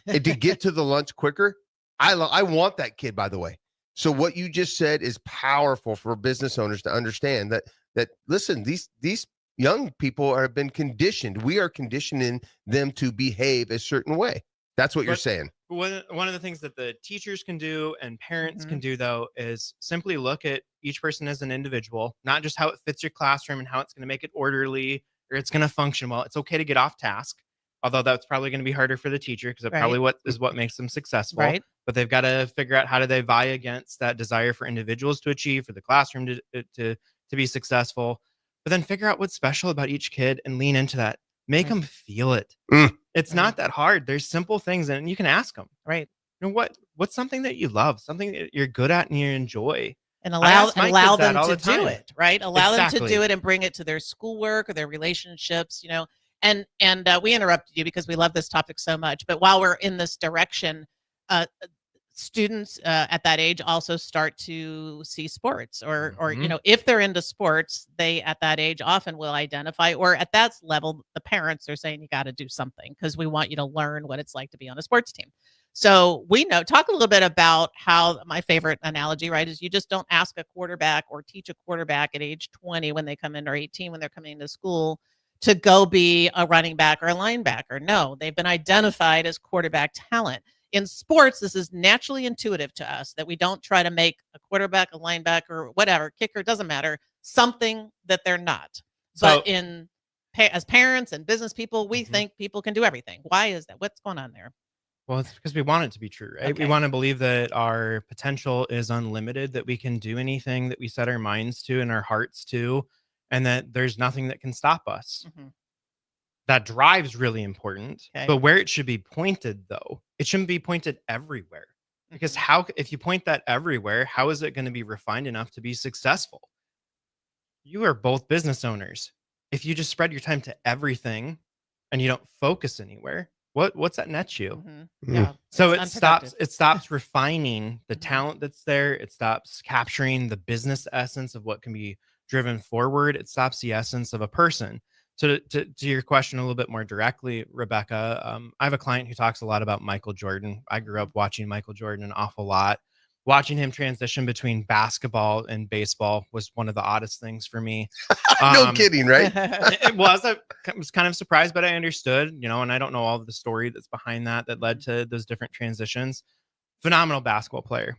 and to get to the lunch quicker. I want that kid, by the way. So what you just said is powerful for business owners to understand that listen, these young people have been conditioned. We are conditioning them to behave a certain way. That's what you're saying. One of the things that the teachers can do and parents can do, though, is simply look at each person as an individual, not just how it fits your classroom and how it's going to make it orderly or it's going to function well. It's okay to get off task, although that's probably going to be harder for the teacher because it probably what makes them successful. Right. But they've got to figure out how do they vie against that desire for individuals to achieve, for the classroom to be successful. But then figure out what's special about each kid and lean into that. Make them feel it. It's not that hard. There's simple things, and you can ask them. Right. You know what's something that you love, something that you're good at and you enjoy, and allow them to do time. it, right? Allow them to Exactly. do it and bring it to their schoolwork or their relationships, you know. And we interrupted you because we love this topic so much. But while we're in this direction, students at that age also start to see sports or you know, if they're into sports, they at that age often will identify, or at that level the parents are saying you got to do something because we want you to learn what it's like to be on a sports team. So we know, talk a little bit about how my favorite analogy, right, is you just don't ask a quarterback or teach a quarterback at age 20 when they come in, or 18 when they're coming into school, to go be a running back or a linebacker. No, they've been identified as quarterback talent. In sports, this is naturally intuitive to us that we don't try to make a quarterback, a linebacker, whatever, kicker, doesn't matter, something that they're not. But as parents and business people, we think people can do everything. Why is that? What's going on there? Well, it's because we want it to be true, right? Okay. We want to believe that our potential is unlimited, that we can do anything that we set our minds to and our hearts to, and that there's nothing that can stop us. That drive's really important. Okay. But where it should be pointed, though, it shouldn't be pointed everywhere. Because if you point that everywhere, how is it going to be refined enough to be successful? You are both business owners. If you just spread your time to everything and you don't focus anywhere, what's that net you? Yeah. So it's it stops refining the talent that's there. It stops capturing the business essence of what can be driven forward. It stops the essence of a person. So to your question a little bit more directly, Rebecca, I have a client who talks a lot about Michael Jordan. I grew up watching Michael Jordan an awful lot. Watching him transition between basketball and baseball was one of the oddest things for me. No kidding, right? It was. I was kind of surprised, but I understood, and I don't know all of the story that's behind that led to those different transitions. Phenomenal basketball player.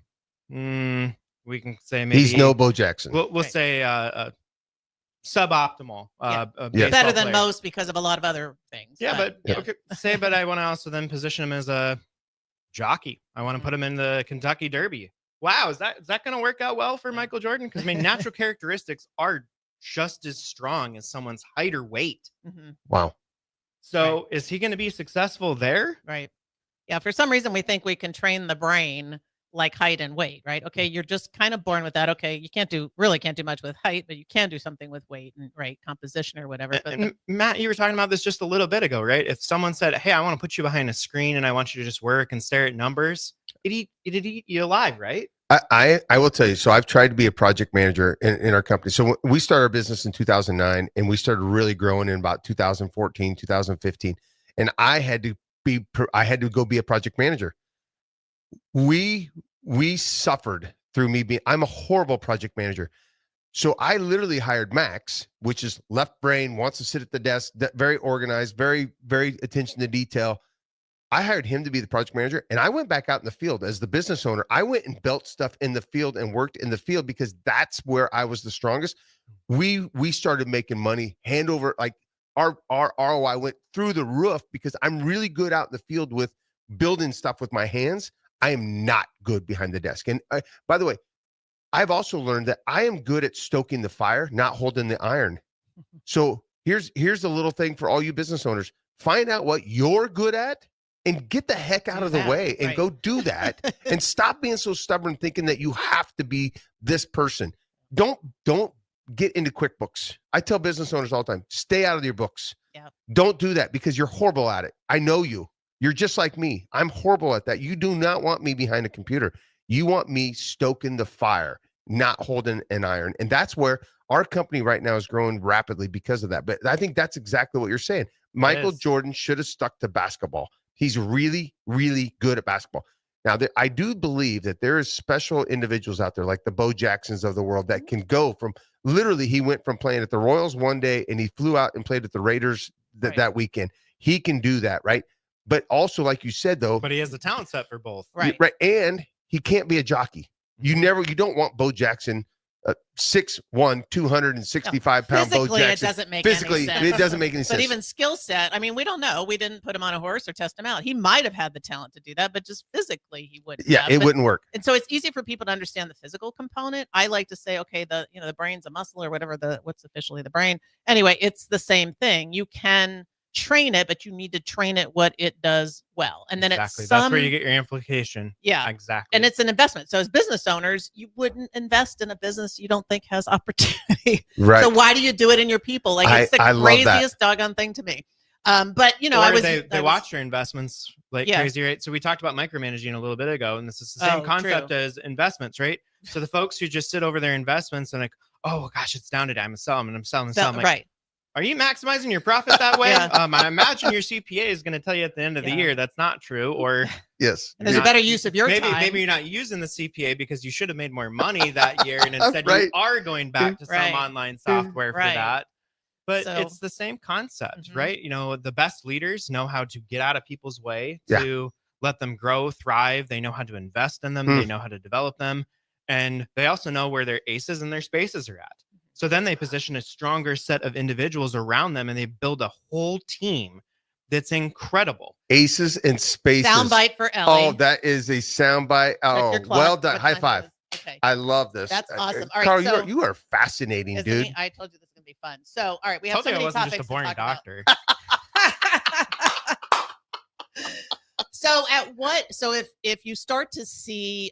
We can say maybe He's no Bo Jackson. We'll say suboptimal. Better than player. most because of a lot of other things. Yeah, but okay, but I want to also then position him as a jockey. I want to put him in the Kentucky Derby. Wow, is that going to work out well for Michael Jordan? Because natural characteristics are just as strong as someone's height or weight. Wow. So is he going to be successful there? Right. Yeah. For some reason, we think we can train the brain like height and weight, right? Okay, you're just kind of born with that. Okay, you can't do much with height, but you can do something with weight and composition or whatever. But Matt, you were talking about this just a little bit ago, right? If someone said, "Hey, I want to put you behind a screen and I want you to just work and stare at numbers," it'd eat you alive, right? I will tell you. So I've tried to be a project manager in our company. So we started our business in 2009 and we started really growing in about 2014, 2015. And I had to go be a project manager. We suffered through me I'm a horrible project manager. So I literally hired Max, which is left brain, wants to sit at the desk, very organized, very, very attention to detail. I hired him to be the project manager, and I went back out in the field as the business owner. I went and built stuff in the field and worked in the field because that's where I was the strongest. We started making money hand over, like our ROI went through the roof because I'm really good out in the field with building stuff with my hands. I am not good behind the desk. And by the way, I've also learned that I am good at stoking the fire, not holding the iron. So here's the little thing for all you business owners. Find out what you're good at and get the heck out of the way and go do that. And stop being so stubborn thinking that you have to be this person. Don't get into QuickBooks. I tell business owners all the time, stay out of your books. Yeah. Don't do that because you're horrible at it. I know you. You're just like me. I'm horrible at that. You do not want me behind a computer. You want me stoking the fire, not holding an iron. And that's where our company right now is growing rapidly because of that. But I think that's exactly what you're saying. Michael Jordan should have stuck to basketball. He's really, really good at basketball. Now, I do believe that there is special individuals out there like the Bo Jacksons of the world that can go from literally, he went from playing at the Royals one day and he flew out and played at the Raiders that weekend. He can do that, right? But also, like you said, though. But he has the talent set for both. Right. And he can't be a jockey. You don't want Bo Jackson, 6'1", 265-pound Bo Jackson. It doesn't make any sense. It doesn't make any sense. But even skill set, I mean, we don't know. We didn't put him on a horse or test him out. He might have had the talent to do that, but just physically he wouldn't. Yeah, it wouldn't work. And so it's easy for people to understand the physical component. I like to say, okay, the brain's a muscle or whatever, what's officially the brain. Anyway, it's the same thing. You can train it, but you need to train it what it does well. And then that's where you get your amplification. Yeah, exactly. And it's an investment. So as business owners, you wouldn't invest in a business you don't think has opportunity. Right. So why do you do it in your people? Like it's the craziest doggone thing to me. But they watch your investments like crazy, right? So we talked about micromanaging a little bit ago, and this is the same concept as investments, right? So the folks who just sit over their investments and like, oh gosh, it's down today, I'm selling. Like, right. Are you maximizing your profit that way? I imagine your CPA is going to tell you at the end of the year that's not true. Or yes, there's a better use of your time. Maybe you're not using the CPA because you should have made more money that year, and instead you are going back to some online software for that. But it's the same concept, right? The best leaders know how to get out of people's way to let them grow, thrive. They know how to invest in them. They know how to develop them. And they also know where their aces and their spaces are at. So then they position a stronger set of individuals around them and they build a whole team that's incredible. Aces and spaces. Soundbite for Ellie. Oh, that is a soundbite. Oh, well done. High five. Okay. I love this. That's awesome. All right, Karl, so, you are fascinating, dude. I told you this is going to be fun. So, all right, we have so many topics just a boring doctor. So if you start to see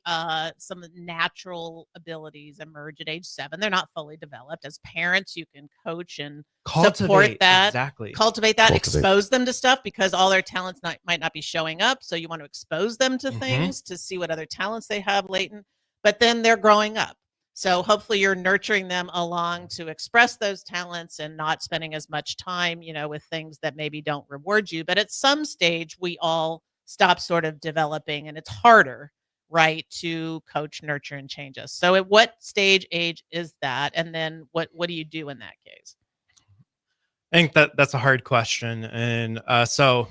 some natural abilities emerge at age 7, they're not fully developed. As parents, you can coach and support that. Exactly. Cultivate that. Expose them to stuff because all their talents might not be showing up. So you want to expose them to things to see what other talents they have latent. But then they're growing up. So hopefully you're nurturing them along to express those talents and not spending as much time, with things that maybe don't reward you. But at some stage, we all stop sort of developing, and it's harder right, to coach, nurture, and change us. So at what age is that? And then what do you do in that case? I think that's a hard question. And so, all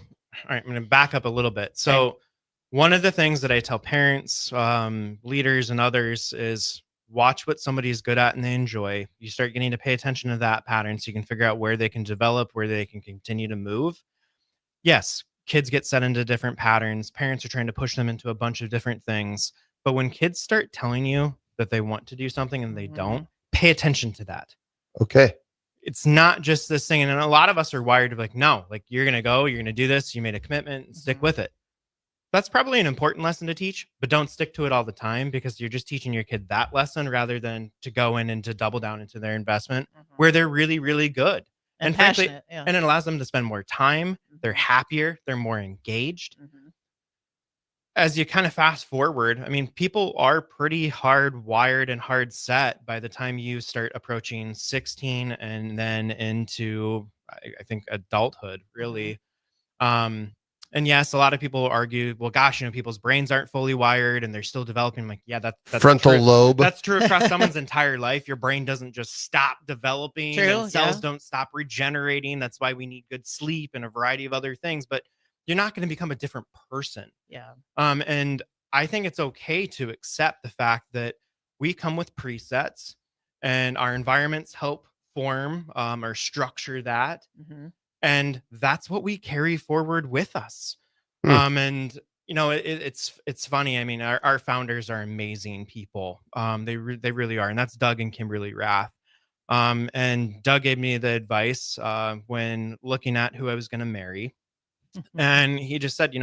right, I'm going to back up a little bit. So one of the things that I tell parents, leaders, and others is watch what somebody's good at and they enjoy. You start getting to pay attention to that pattern so you can figure out where they can develop, where they can continue to move. Yes, kids get set into different patterns. Parents are trying to push them into a bunch of different things. But when kids start telling you that they want to do something and they don't, pay attention to that. Okay. It's not just this thing. And a lot of us are wired to be like, no, like you're going to go, you're going to do this. You made a commitment and stick with it. That's probably an important lesson to teach, but don't stick to it all the time because you're just teaching your kid that lesson rather than to go in and to double down into their investment where they're really, really good. And frankly, and it allows them to spend more time. They're happier. They're more engaged. As you kind of fast forward, I mean, people are pretty hardwired and hard set by the time you start approaching 16 and then into, I think, adulthood, really. And yes, a lot of people argue, well, gosh, people's brains aren't fully wired and they're still developing. I'm like, yeah, that's frontal true. lobe. That's true across someone's entire life. Your brain doesn't just stop developing. And cells don't stop regenerating. That's why we need good sleep and a variety of other things. But you're not going to become a different person. Yeah. And I think it's okay to accept the fact that we come with presets and our environments help form or structure that. And that's what we carry forward with us. And, it's funny. I mean, our founders are amazing people. They really are. And that's Doug and Kimberly Rath. And Doug gave me the advice when looking at who I was going to marry. And he just said,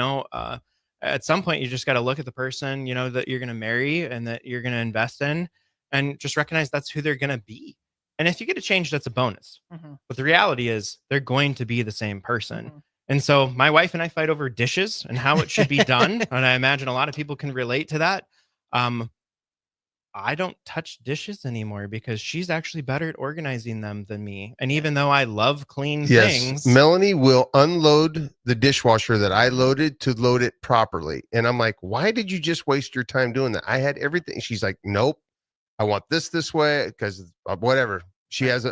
at some point, you just got to look at the person, that you're going to marry and that you're going to invest in and just recognize that's who they're going to be. And if you get a change, that's a bonus. But the reality is they're going to be the same person. And so my wife and I fight over dishes and how it should be done. And I imagine a lot of people can relate to that. I don't touch dishes anymore because she's actually better at organizing them than me. And even though I love clean things. Melanie will unload the dishwasher that I loaded to load it properly. And I'm like, why did you just waste your time doing that? I had everything. She's like, nope, I want this way because whatever. She has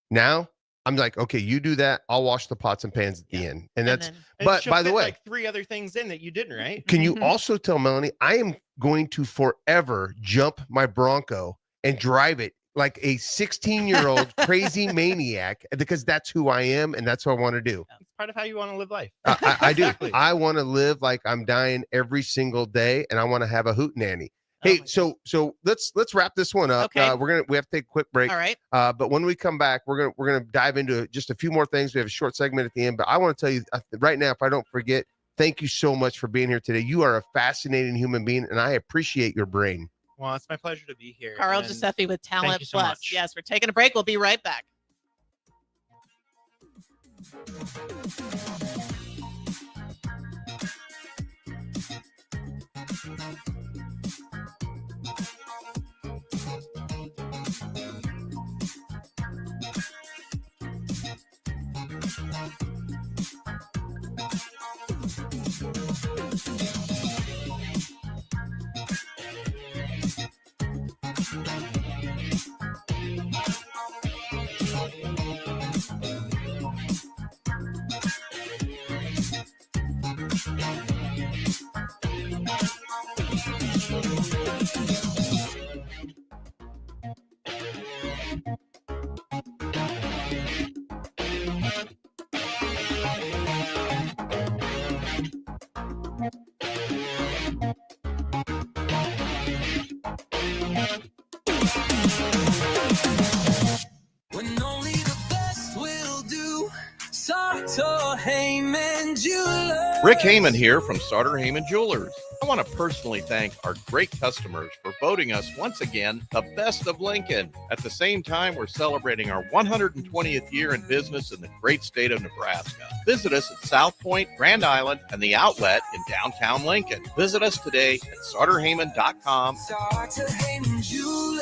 now I'm like, okay, you do that. I'll wash the pots and pans at the end. And that's, but by the way, like 3 other things in that you didn't, right? Can you also tell Melanie, I am going to forever jump my Bronco and drive it like a 16-year-old crazy maniac because that's who I am and that's what I want to do. It's part of how you want to live life. I do. I want to live like I'm dying every single day and I want to have a hootenanny. Hey, so let's wrap this one up. Okay. We have to take a quick break. All right. But when we come back, we're gonna dive into just a few more things. We have a short segment at the end, but I want to tell you right now, if I don't forget, thank you so much for being here today. You are a fascinating human being, and I appreciate your brain. Well, it's my pleasure to be here. Karl Giuseffi with Talent thank you so Plus. much. Yes, we're taking a break. We'll be right back. When only the best will do. Sartor Heyman Jewelers. Rick Heyman here from Sartor Heyman Jewelers. I want to personally thank our great customers for voting us once again the best of Lincoln. At the same time, we're celebrating our 120th year in business in the great state of Nebraska. Visit us at South Point, Grand Island, and the Outlet in downtown Lincoln. Visit us today at sartorheyman.com. Sartor Heyman Jewelers.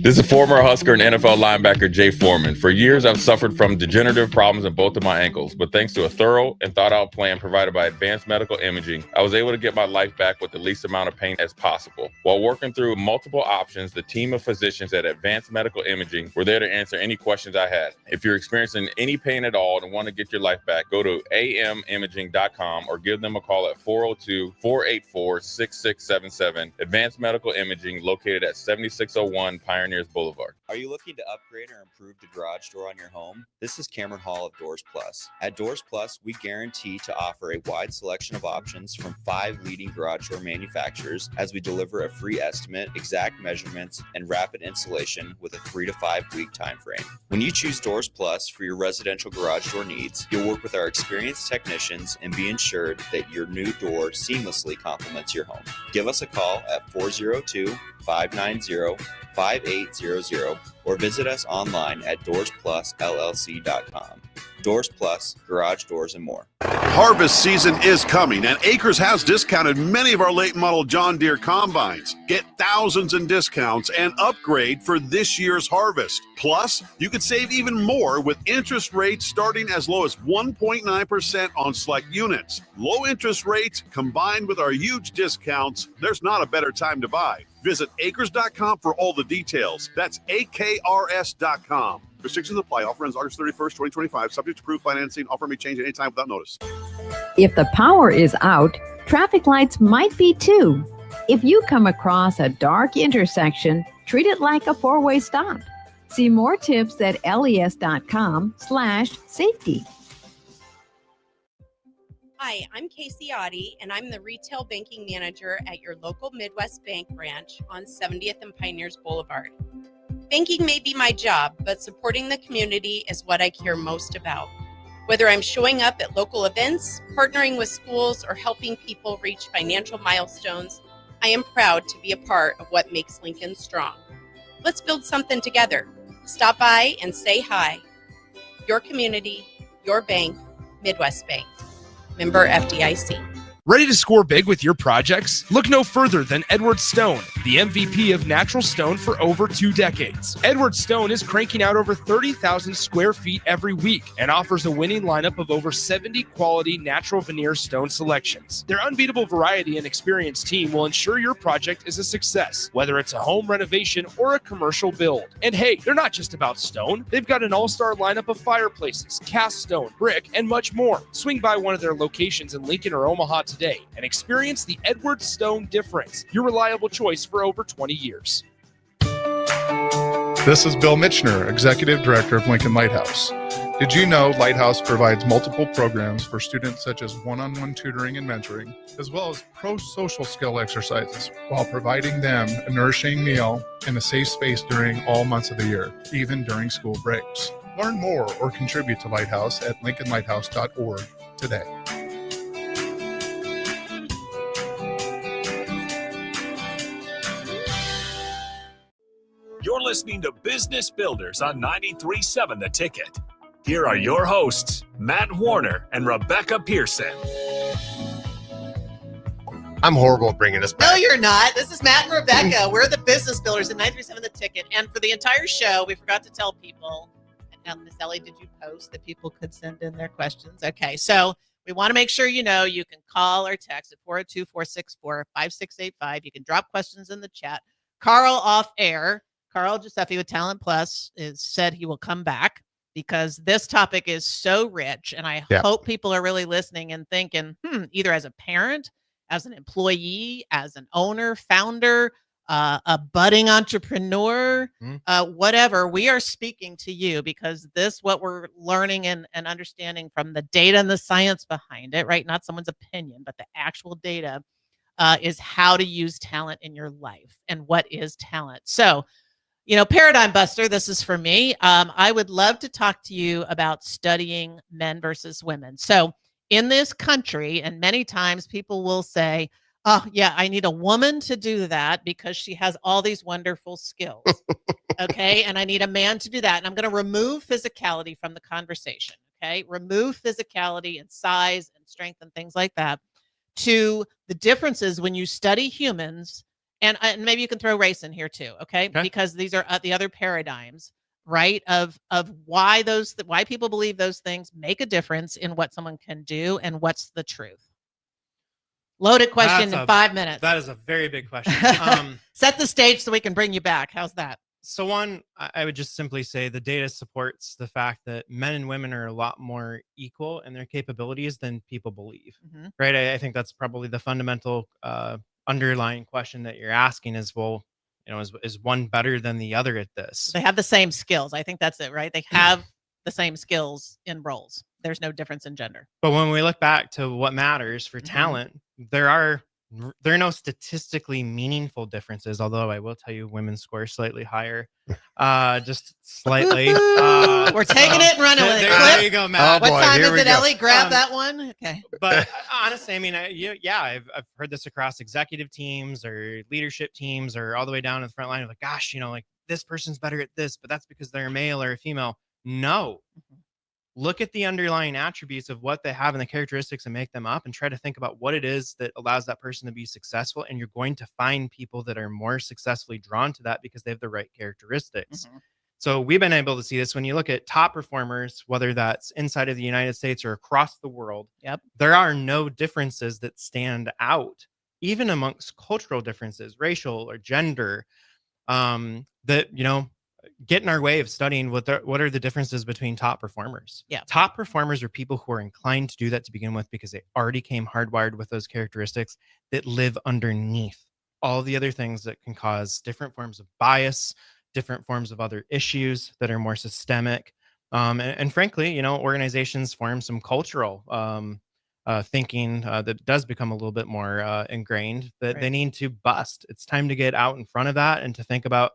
This is former Husker and NFL linebacker Jay Foreman. For years, I've suffered from degenerative problems in both of my ankles, but thanks to a thorough and thought-out plan provided by Advanced Medical Imaging, I was able to get my life back with the least amount of pain as possible. While working through multiple options, the team of physicians at Advanced Medical Imaging were there to answer any questions I had. If you're experiencing any pain at all and want to get your life back, go to amimaging.com or give them a call at 402-484-6677. Advanced Medical Imaging, located at 7601 Pioneers Boulevard. Are you looking to upgrade or improve the garage door on your home? This is Cameron Hall of Doors Plus. At Doors Plus, we guarantee to offer a wide selection of options from 5 leading garage door manufacturers as we deliver a free estimate, exact measurements, and rapid installation with a 3 to 5 week time frame. When you choose Doors Plus for your residential garage door needs, you'll work with our experienced technicians and be ensured that your new door seamlessly complements your home. Give us a call at 402-590-5800 or visit us online at doorsplusllc.com. Doors Plus, garage doors, and more. Harvest season is coming, and Acres has discounted many of our late model John Deere combines. Get thousands in discounts and upgrade for this year's harvest. Plus, you could save even more with interest rates starting as low as 1.9% on select units. Low interest rates combined with our huge discounts, there's not a better time to buy. Visit acres.com for all the details. That's AKRS.com. Restrictions apply. Offer ends August 31st, 2025. Subject to approved financing. Offer may change at any time without notice. If the power is out, traffic lights might be too. If you come across a dark intersection, treat it like a four-way stop. See more tips at les.com/safety. Hi, I'm Casey Oddie, and I'm the Retail Banking Manager at your local Midwest Bank branch on 70th and Pioneers Boulevard. Banking may be my job, but supporting the community is what I care most about. Whether I'm showing up at local events, partnering with schools, or helping people reach financial milestones, I am proud to be a part of what makes Lincoln strong. Let's build something together. Stop by and say hi. Your community, your bank, Midwest Bank. Member FDIC. Ready to score big with your projects? Look no further than Edward Stone, the MVP of natural stone for over 2 decades. Edward Stone is cranking out over 30,000 square feet every week and offers a winning lineup of over 70 quality natural veneer stone selections. Their unbeatable variety and experienced team will ensure your project is a success, whether it's a home renovation or a commercial build. And hey, they're not just about stone. They've got an all-star lineup of fireplaces, cast stone, brick, and much more. Swing by one of their locations in Lincoln or Omaha today and experience the Edward Stone difference, your reliable choice for over 20 years. This is Bill Mitchner, Executive Director of Lincoln Lighthouse. Did you know Lighthouse provides multiple programs for students such as one-on-one tutoring and mentoring, as well as pro-social skill exercises, while providing them a nourishing meal and a safe space during all months of the year, even during school breaks. Learn more or contribute to Lighthouse at lincolnlighthouse.org today. You're listening to Business Builders on 93.7 The Ticket. Here are your hosts, Matt Warner and Rebecca Pearson. I'm horrible at bringing us back. No, you're not. This is Matt and Rebecca. We're the Business Builders at 937 The Ticket. And for the entire show, we forgot to tell people, and Miss Ellie, did you post that people could send in their questions? Okay, so we want to make sure you know you can call or text at 402-464-5685. You can drop questions in the chat. Karl off air. Karl Giuseffi with Talent Plus is said he will come back because this topic is so rich. And I hope people are really listening and thinking, either as a parent, as an employee, as an owner, founder, a budding entrepreneur, whatever, we are speaking to you because what we're learning and understanding from the data and the science behind it, right? Not someone's opinion, but the actual data is how to use talent in your life and what is talent. So, paradigm buster, this is for me. I would love to talk to you about studying men versus women. So in this country, and many times people will say, oh, yeah, I need a woman to do that because she has all these wonderful skills. Okay. And I need a man to do that. And I'm going to remove physicality from the conversation. Okay. Remove physicality and size and strength and things like that to the differences when you study humans and maybe you can throw race in here too, okay? Because these are the other paradigms, right? Of why why people believe those things make a difference in what someone can do and what's the truth. Loaded question in 5 minutes. That is a very big question. Set the stage so we can bring you back. How's that? So one, I would just simply say the data supports the fact that men and women are a lot more equal in their capabilities than people believe, right? I think that's probably the fundamental underlying question that you're asking is, well, you know, is one better than the other at this? They have the same skills. I think that's it, right? They have the same skills in roles. There's no difference in gender. But when we look back to what matters for talent, there are no statistically meaningful differences, although I will tell you women score slightly higher, just slightly. We're taking it and running with it. There you go, Matt. What time is it, Ellie? Grab that one. Okay. But honestly, I mean, I've heard this across executive teams or leadership teams or all the way down to the front line of like, gosh, you know, like this person's better at this, but that's because they're a male or a female. No. Look at the underlying attributes of what they have and the characteristics and make them up and try to think about what it is that allows that person to be successful. And you're going to find people that are more successfully drawn to that because they have the right characteristics. So we've been able to see this when you look at top performers, whether that's inside of the United States or across the world. There are no differences that stand out, even amongst cultural differences, racial or gender, that, you know, get in our way of studying what are the differences between top performers. Top performers are people who are inclined to do that to begin with because they already came hardwired with those characteristics that live underneath all the other things that can cause different forms of bias, different forms of other issues that are more systemic. And frankly, you know, organizations form some cultural thinking that does become a little bit more ingrained that they need to bust. It's time to get out in front of that and to think about,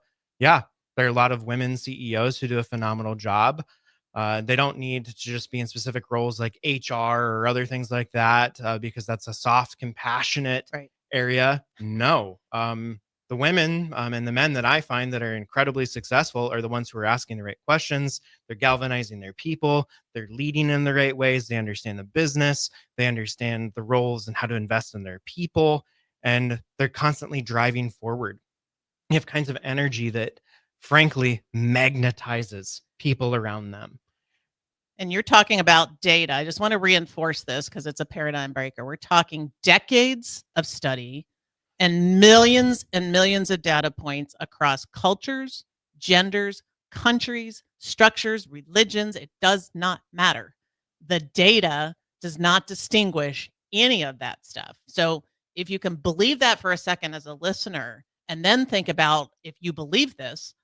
there are a lot of women CEOs who do a phenomenal job. They don't need to just be in specific roles like HR or other things like that because that's a soft, compassionate area. No. The women and the men that I find that are incredibly successful are the ones who are asking the right questions. They're galvanizing their people. They're leading in the right ways. They understand the business. They understand the roles and how to invest in their people. And they're constantly driving forward. They have kinds of energy that frankly magnetizes people around them. And you're talking about data. I just want to reinforce this because it's a paradigm breaker. We're talking decades of study and millions of data points across cultures, genders, countries, structures, religions. It does not matter. The data does not distinguish any of that stuff. So if you can believe that for a second as a listener, and then think about if you believe this,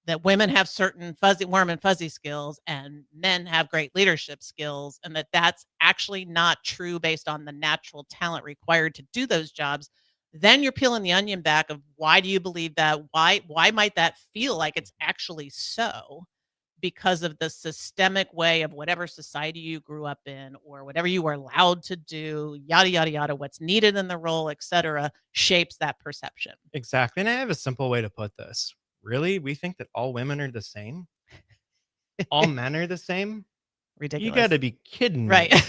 that women have certain warm and fuzzy skills and men have great leadership skills, and that's actually not true based on the natural talent required to do those jobs, then you're peeling the onion back of why do you believe that? Why might that feel like it's actually so? Because of the systemic way of whatever society you grew up in or whatever you were allowed to do, yada, yada, yada, what's needed in the role, etc., shapes that perception. Exactly. And I have a simple way to put this. Really? We think that all women are the same? All men are the same? Ridiculous. You got to be kidding me. Right.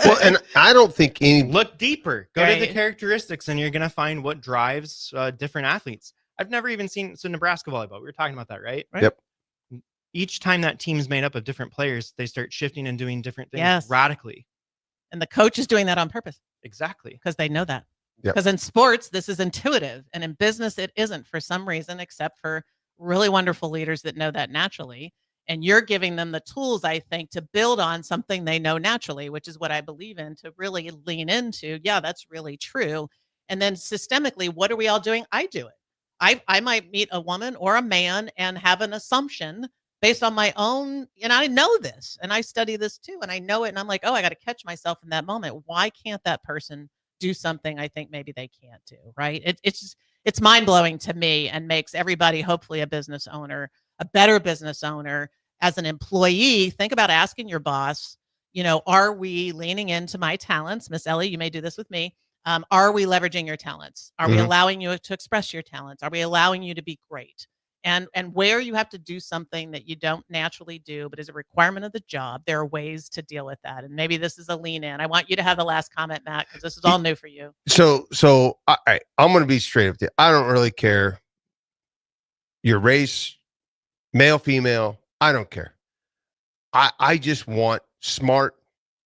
Well, and I don't think look deeper. Go to the characteristics and you're going to find what drives different athletes. I've never even seen Nebraska volleyball. We were talking about that, right? Yep. Each time that team's made up of different players, they start shifting and doing different things radically. And the coach is doing that on purpose. Exactly. Because they know that. Yep. Because in sports, this is intuitive. And in business, it isn't for some reason, except for really wonderful leaders that know that naturally. And you're giving them the tools, I think, to build on something they know naturally, which is what I believe in, to really lean into. Yeah, that's really true. And then systemically, what are we all doing? I do it. I might meet a woman or a man and have an assumption based on my own, and I know this, and I study this too, and I know it, and I'm like, oh, I got to catch myself in that moment. Why can't that person do something I think maybe they can't do, right? It's mind-blowing to me and makes everybody, hopefully a business owner, a better business owner. As an employee, think about asking your boss, you know, are we leaning into my talents? Miss Ellie, you may do this with me. Are we leveraging your talents? Are we allowing you to express your talents? Are we allowing you to be great? and where you have to do something that you don't naturally do, but is a requirement of the job, there are ways to deal with that. And maybe this is a lean in. I want you to have the last comment, Matt, because this is all new for you. So I'm going to be straight up with you. I don't really care your race, male, female. I don't care. I just want smart,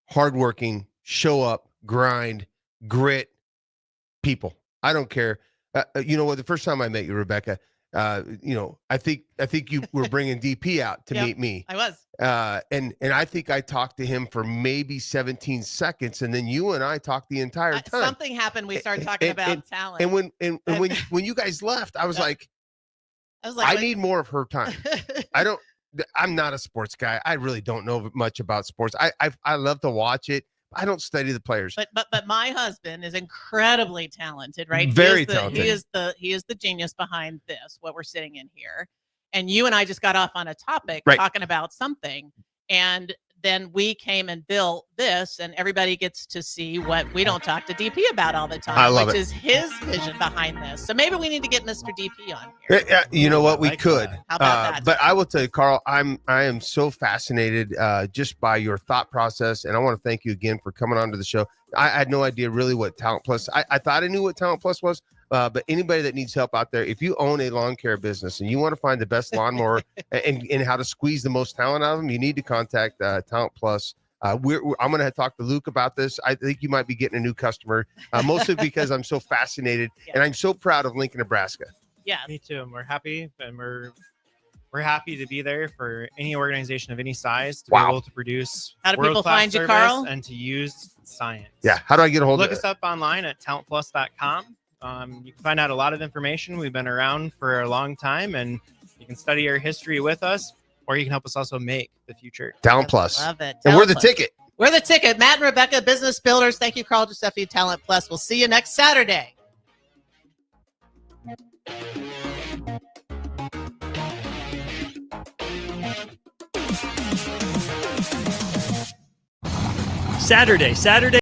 hardworking, show up, grind, grit people. I don't care. You know what? The first time I met you, Rebecca, I think you were bringing DP out to meet me. I was. And I think I talked to him for maybe 17 seconds, and then you and I talked the entire time. Something happened. We started talking about talent. And when you guys left, I was like, I need more of her time. I'm not a sports guy. I really don't know much about sports. I love to watch it. I don't study the players. But my husband is incredibly talented, right? Very talented. He is the genius behind this, what we're sitting in here. And you and I just got off on a topic talking about something. And then we came and built this, and everybody gets to see what we don't talk to DP about all the time, which is his vision behind this. So maybe we need to get Mr. DP on here. You know what? We could. How about that? But I will tell you, Karl, I am so fascinated just by your thought process, and I want to thank you again for coming onto the show. I had no idea really what Talent Plus. I thought I knew what Talent Plus was. But anybody that needs help out there, if you own a lawn care business and you want to find the best lawnmower and how to squeeze the most talent out of them, you need to contact Talent Plus. I'm going to talk to Luke about this. I think you might be getting a new customer, mostly because I'm so fascinated and I'm so proud of Lincoln, Nebraska. Yeah, me too. And we're happy, and we're happy to be there for any organization of any size to be able to produce. How do people find you, service Karl? and to use science. Yeah. How do I get a hold of it? Look us up online at talentplus.com. You can find out a lot of information. We've been around for a long time, and you can study our history with us, or you can help us also make the future. Talent Plus. Love it. And we're the ticket. We're the ticket. Matt and Rebecca, Business Builders. Thank you, Karl, Giuseffi, Talent Plus. We'll see you next Saturday. Saturday.